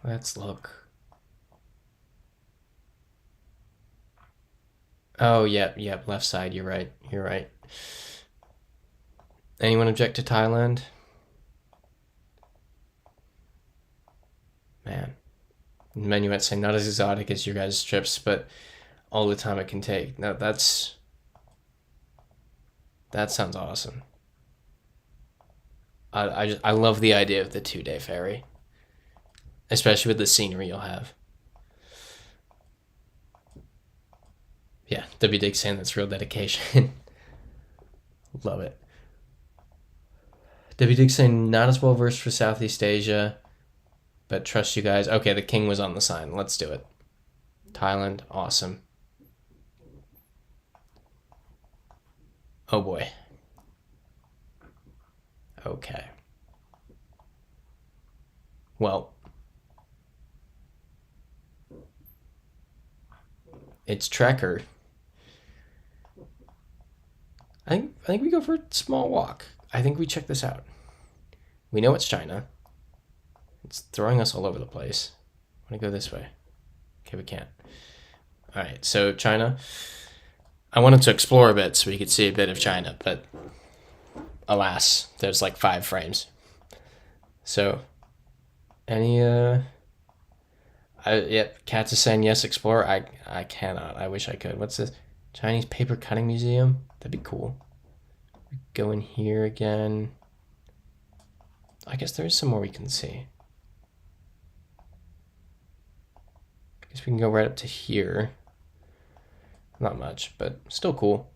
Let's look. Oh, yep, left side. You're right. Anyone object to Thailand? Man. Menuet saying not as exotic as your guys' trips, but all the time it can take. No, that sounds awesome. I love the idea of the 2-day ferry, especially with the scenery you'll have. Yeah, W. Dig saying that's real dedication. Love it. W. Dig saying not as well versed for Southeast Asia, but trust you guys. Okay, the king was on the sign. Let's do it. Thailand, awesome. Oh boy. Okay. Well, it's Trekker. I think we go for a small walk. I think we check this out. We know it's China. It's throwing us all over the place. I want to go this way. Okay, we can't. All right, so China. I wanted to explore a bit so we could see a bit of China, but alas, there's like 5 frames. So, any yep, Cats is saying yes, explore. I cannot. I wish I could. What's this? Chinese paper cutting museum? That'd be cool. Go in here again. I guess there is some more we can see. I guess we can go right up to here. Not much, but still cool.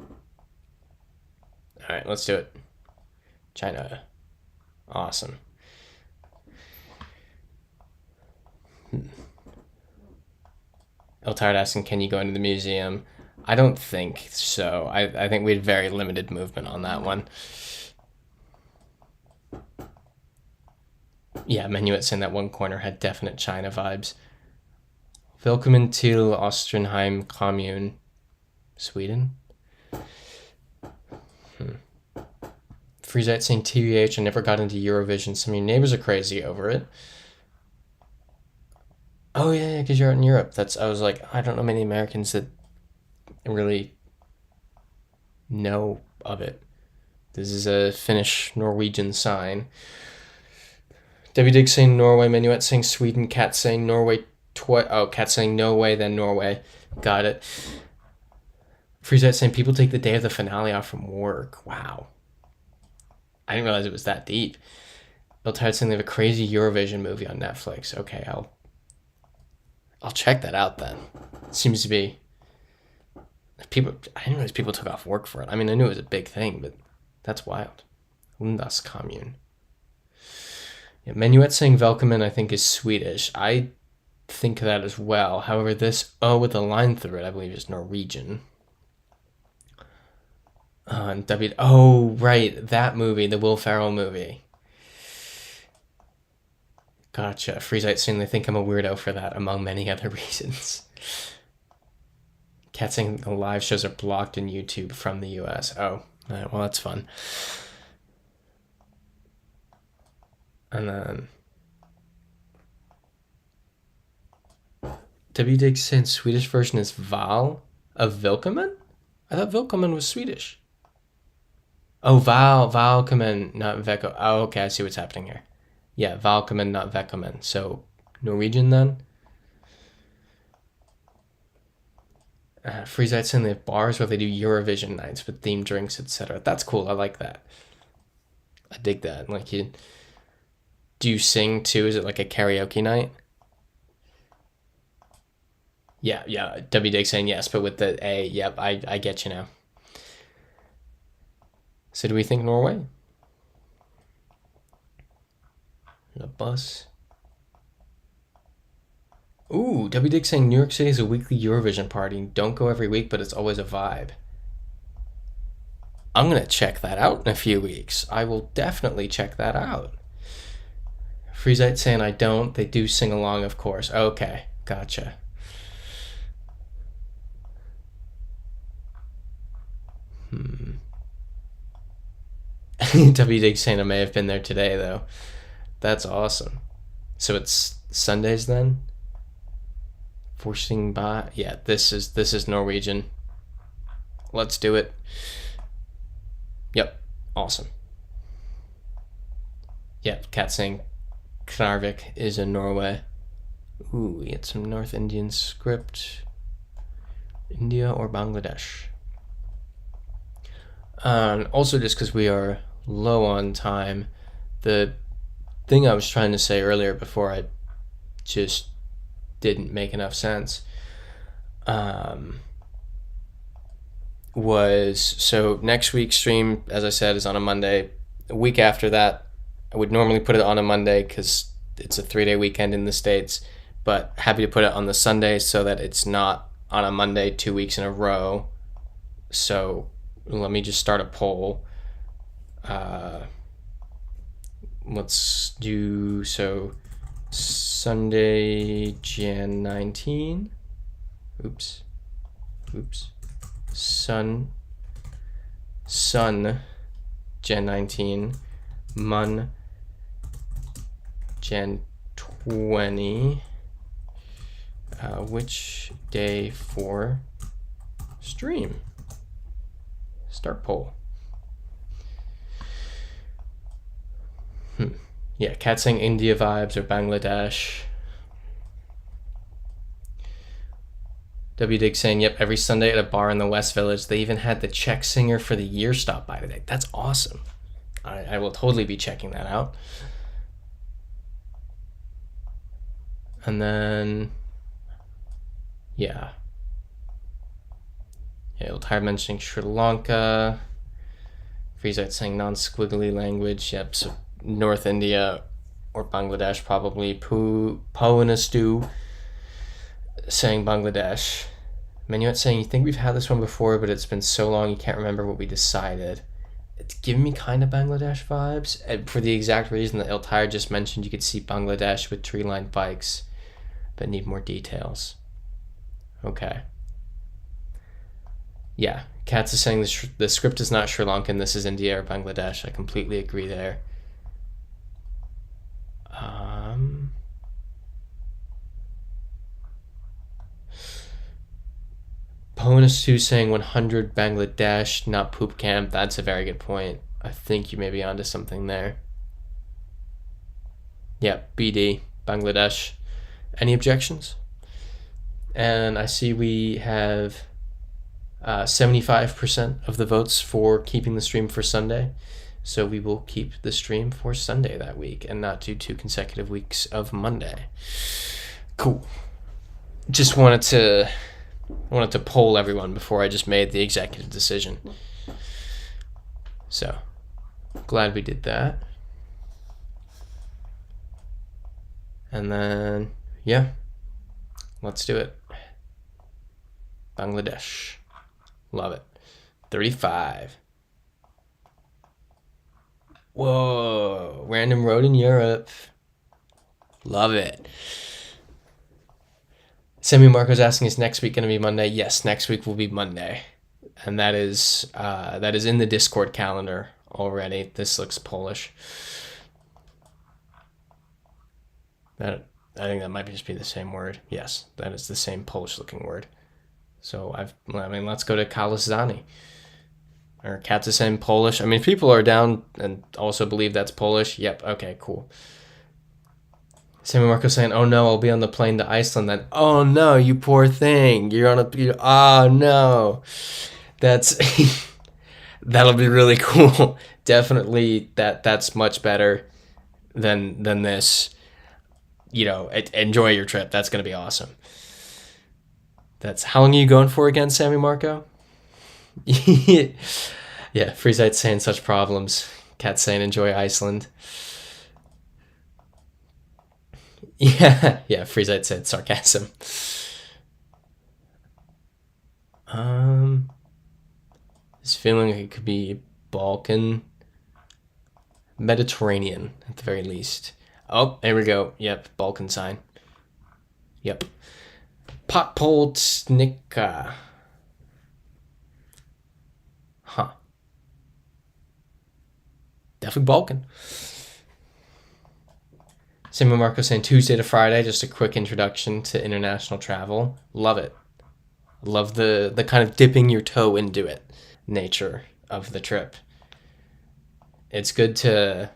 All right, let's do it. China. Awesome. Eltard asking, can you go into the museum? I don't think so. I think we had very limited movement on that one. Yeah, Menuet saying that one corner had definite China vibes. Willkommen till Ostrenheim Commune. Sweden? Freezite saying TBH, I never got into Eurovision. Some of your neighbors are crazy over it. Oh yeah, because you're out in Europe. I was like, I don't know many Americans that really know of it. This is a Finnish-Norwegian sign. W Dig saying Norway, Menuet saying Sweden, Cat saying Norway, Cat saying no way, then Norway. Got it. Freezite saying people take the day of the finale off from work. Wow. I didn't realize it was that deep. Eltard saying they have a crazy Eurovision movie on Netflix. Okay, I'll check that out then. It seems to be people. I didn't realize people took off work for it. I mean, I knew it was a big thing, but that's wild. Lundas Commune. Yeah, Menuet saying Velkommen, I think, is Swedish. I think that as well. However, this O with a line through it, I believe, is Norwegian. And oh, right, that movie, the Will Ferrell movie. Gotcha. Freezite saying they think I'm a weirdo for that, among many other reasons. Cat saying the live shows are blocked in YouTube from the US. Oh, all right, well, that's fun. And then W Dig saying Swedish version is Val of Vilkeman? I thought Vilkeman was Swedish. Oh, Valkemen, not Veko. Oh, okay, I see what's happening here. Yeah, Valkemen, not Vekomen. So, Norwegian then? Freezite saying they have bars where they do Eurovision nights with themed drinks, etc. That's cool. I like that. I dig that. Like, do you sing too? Is it like a karaoke night? Yeah. W Dig saying yes, but with the A. Yep, I get you now. So do we think Norway? The bus. Ooh, W Dig saying New York City is a weekly Eurovision party. Don't go every week, but it's always a vibe. I'm going to check that out in a few weeks. I will definitely check that out. Freezite saying I don't. They do sing along, of course. Okay, gotcha. W Dig saying I may have been there today, though. That's awesome. So it's Sundays then? Forcing by. Yeah, this is Norwegian. Let's do it. Yep, awesome. Yep, Cat saying Knarvik is in Norway. Ooh, we get some North Indian script. India or Bangladesh. Also, just because we are low on time, the thing I was trying to say earlier before I just didn't make enough sense was, so next week's stream, as I said, is on a Monday. A week after that, I would normally put it on a Monday because it's a 3-day weekend in the States, but happy to put it on the Sunday so that it's not on a Monday 2 weeks in a row. So let me just start a poll. Let's do, so Sunday, Jan 19. Oops. Sun, Jan 19. Mon, Jan 20. Which day for stream? Start poll. Yeah, cat saying India vibes or Bangladesh. W Dig saying, yep, every Sunday at a bar in the West Village. They even had the Czech singer for the year stop by today. That's awesome. I will totally be checking that out. And then, yeah. Iltar mentioning Sri Lanka. Freezite saying non-squiggly language. Yep, so North India or Bangladesh probably. Poanastu saying Bangladesh. Menuet saying, you think we've had this one before, but it's been so long you can't remember what we decided. It's giving me kind of Bangladesh vibes. And for the exact reason that Iltar just mentioned, you could see Bangladesh with tree-lined bikes, but need more details. Okay. Yeah, Katz is saying the script is not Sri Lankan, this is India or Bangladesh. I completely agree there. Bonus 2 saying 100 Bangladesh, not poop camp. That's a very good point. I think you may be onto something there. Yep, BD, Bangladesh. Any objections? And I see we have 75% of the votes for keeping the stream for Sunday. So we will keep the stream for Sunday that week and not do 2 consecutive weeks of Monday. Cool. Just wanted to poll everyone before I just made the executive decision. So glad we did that. And then, yeah, let's do it. Bangladesh. Love it. 35. Whoa. Random road in Europe. Love it. Sammy Marco's asking, is next week going to be Monday? Yes, next week will be Monday. And that is in the Discord calendar already. This looks Polish. I think that might just be the same word. Yes, that is the same Polish looking word. So let's go to Kalazani. Or Katsusen Polish. I mean, if people are down and also believe that's Polish, yep, okay, cool. Sammy Marco saying, oh no, I'll be on the plane to Iceland then. Oh no, you poor thing. Oh no. That'll be really cool. Definitely that's much better than this. Enjoy your trip. That's going to be awesome. How long are you going for again, Sammy Marco? Yeah, Freezite saying such problems. Cat saying enjoy Iceland. Yeah, Freezite said sarcasm. It's feeling like it could be Balkan, Mediterranean at the very least. Oh, there we go. Yep, Balkan sign. Yep. Potpoltsnika. Huh. Definitely Balkan. Simon Marco saying Tuesday to Friday, just a quick introduction to international travel. Love it. Love the kind of dipping your toe into it nature of the trip. It's good to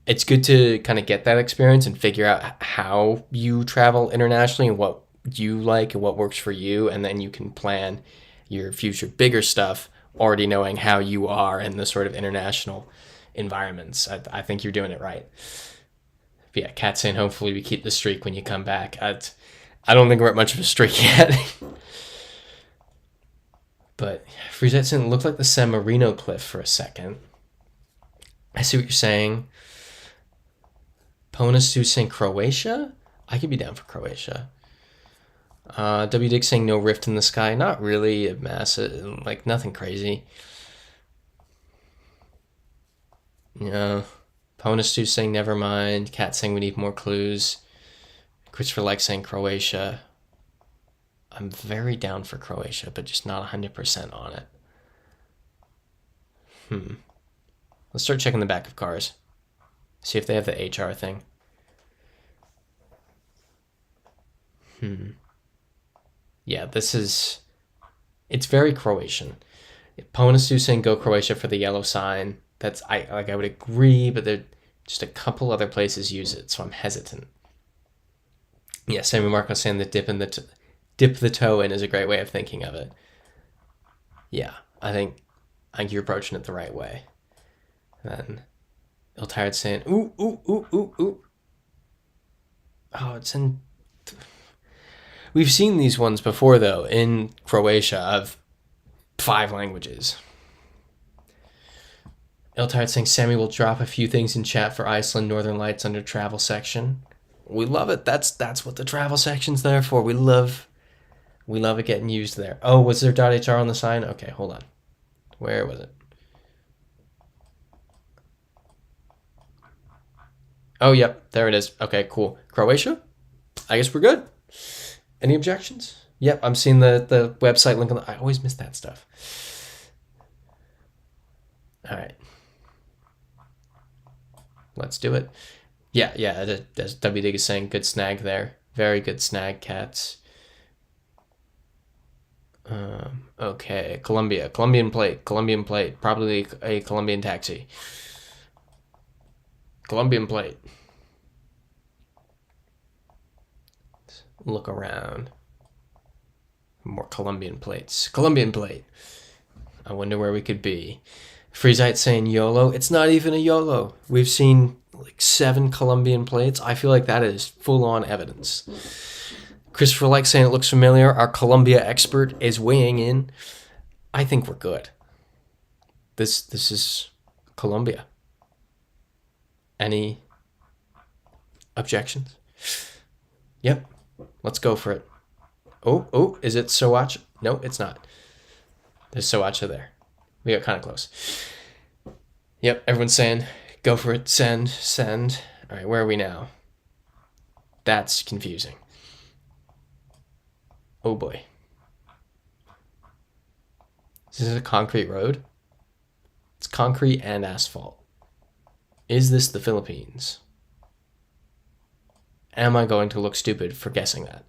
kind of get that experience and figure out how you travel internationally and what you like and what works for you, and then you can plan your future bigger stuff already knowing how you are in the sort of international environments. I think you're doing it right. But yeah, Kat saying hopefully we keep the streak when you come back. I don't think we're at much of a streak yet. But Freezite saying it looked like the San Marino cliff for a second. I see what you're saying. Ponastu saying Croatia? I could be down for Croatia. W Dick saying no rift in the sky. Not really a massive, like nothing crazy. Yeah. Ponastu saying never mind. Cat saying we need more clues. Christopher Like saying Croatia. I'm very down for Croatia, but just not 100% on it. Let's start checking the back of cars. See if they have the HR thing. Yeah, it's very Croatian. Ponasu saying go Croatia for the yellow sign. That's I would agree, but there just a couple other places use it, so I'm hesitant. Yeah, Sammy Marco saying that dip the toe in is a great way of thinking of it. Yeah, I think you're approaching it the right way. Then Iltired saying ooh ooh ooh ooh ooh. Oh, it's in. We've seen these ones before though in Croatia of 5 languages. Iltired saying Sammy will drop a few things in chat for Iceland Northern Lights under travel section. We love it. That's what the travel section's there for. We love it getting used there. Oh, was there .hr on the sign? Okay, hold on. Where was it? Oh, yep, there it is. Okay, cool. Croatia? I guess we're good. Any objections? Yep, I'm seeing the website link on I always miss that stuff. All right. Let's do it. Yeah, as W Dig is saying, good snag there. Very good snag, cats. Okay, Colombian plate, probably a Colombian taxi. Colombian plate. Look around. More Colombian plates. Colombian plate. I wonder where we could be. Freezite saying YOLO. It's not even a YOLO. We've seen like 7 Colombian plates. I feel like that is full-on evidence. Christopher Like saying it looks familiar. Our Colombia expert is weighing in. I think we're good. This is Colombia. Any objections? Yep. Let's go for it. Oh, is it Soacha? No, it's not. There's Soacha there. We got kind of close. Yep, everyone's saying, go for it, send. All right, where are we now? That's confusing. Oh boy. Is this a concrete road? It's concrete and asphalt. Is this the Philippines? Am I going to look stupid for guessing that?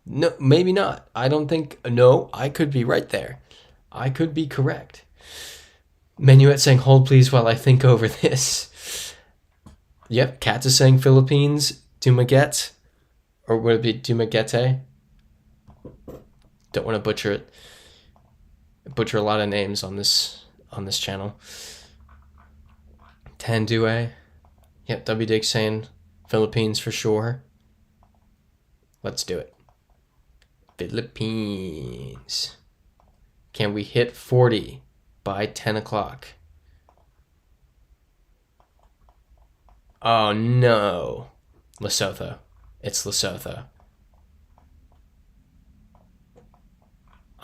No, maybe not. I don't think. No, I could be right there. I could be correct. Menuet saying, hold please while I think over this. Yep, Katz is saying Philippines. Dumaguete. Or would it be Dumaguete? Don't want to butcher it. Butcher a lot of names on this channel. Tandue. Yep, W Dig saying Philippines for sure. Let's do it. Philippines. Can we hit 40 by 10 o'clock? Oh no. Lesotho. It's Lesotho.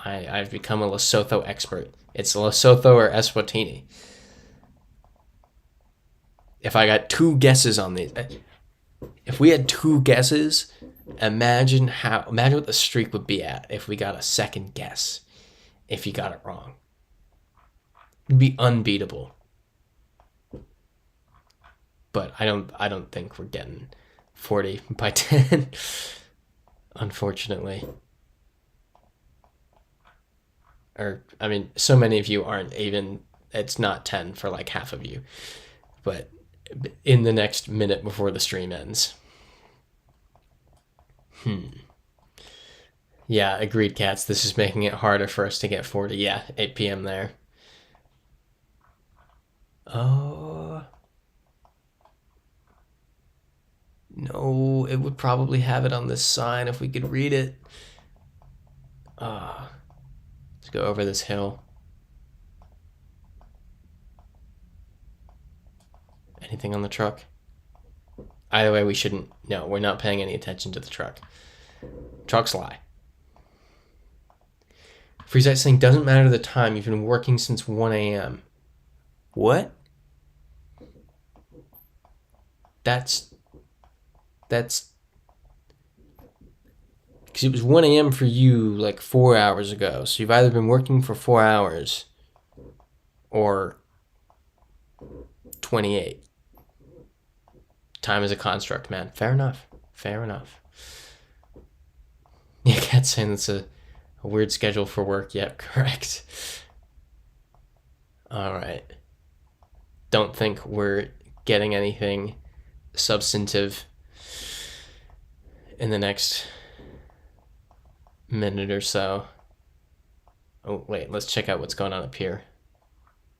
I've become a Lesotho expert. It's Lesotho or Eswatini. If I got 2 guesses on these, if we had 2 guesses, imagine what the streak would be at if we got a second guess. If you got it wrong, it'd be unbeatable. But I don't think we're getting 40 by 10. Unfortunately. Or I mean, so many of you aren't even. It's not 10 for like half of you. But in the next minute before the stream ends. Yeah, agreed, cats. This is making it harder for us to get 40. Yeah, 8 p.m. there. Oh. No, it would probably have it on this sign if we could read it. Let's go over this hill. Anything on the truck? Either way, we shouldn't. No, we're not paying any attention to the truck. Trucks lie. Freezite saying, doesn't matter the time. You've been working since 1 a.m. What? That's because it was 1 a.m. for you like 4 hours ago. So you've either been working for 4 hours or 28. Time is a construct, man. Fair enough. Fair enough. Yeah, Cat's saying it's a weird schedule for work. Yep, correct. All right. Don't think we're getting anything substantive in the next minute or so. Oh, wait, let's check out what's going on up here.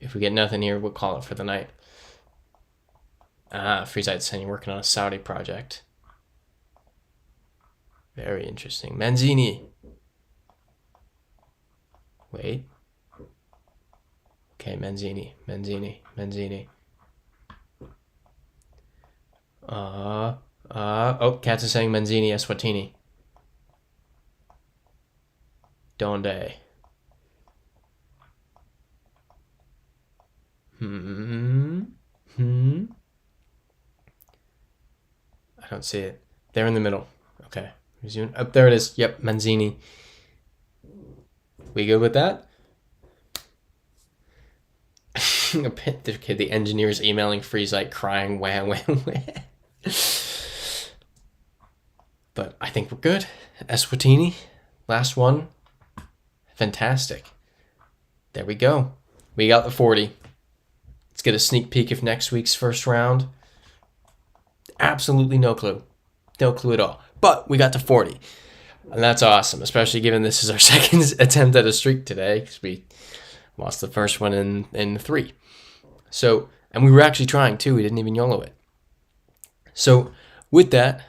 If we get nothing here, we'll call it for the night. Freezite saying you're working on a Saudi project. Very interesting. Manzini. Wait. Okay, Manzini. Oh, Cats is saying Manzini Eswatini. Donde? I don't see it. They're in the middle. Okay. Resume. Oh, there it is. Yep, Manzini. We good with that? The engineer's emailing Freezite crying, wah. But I think we're good. Eswatini, last one. Fantastic. There we go. We got the 40. Let's get a sneak peek of next week's first round. Absolutely no clue. No clue at all. But we got to 40. And that's awesome, especially given this is our second attempt at a streak today, because we lost the first one in 3. So, and we were actually trying too. We didn't even YOLO it. So, with that,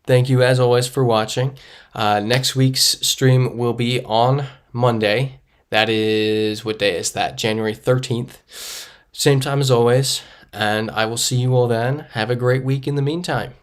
thank you as always for watching. Next week's stream will be on Monday. That is, what day is that? January 13th. Same time as always. And I will see you all then. Have a great week in the meantime.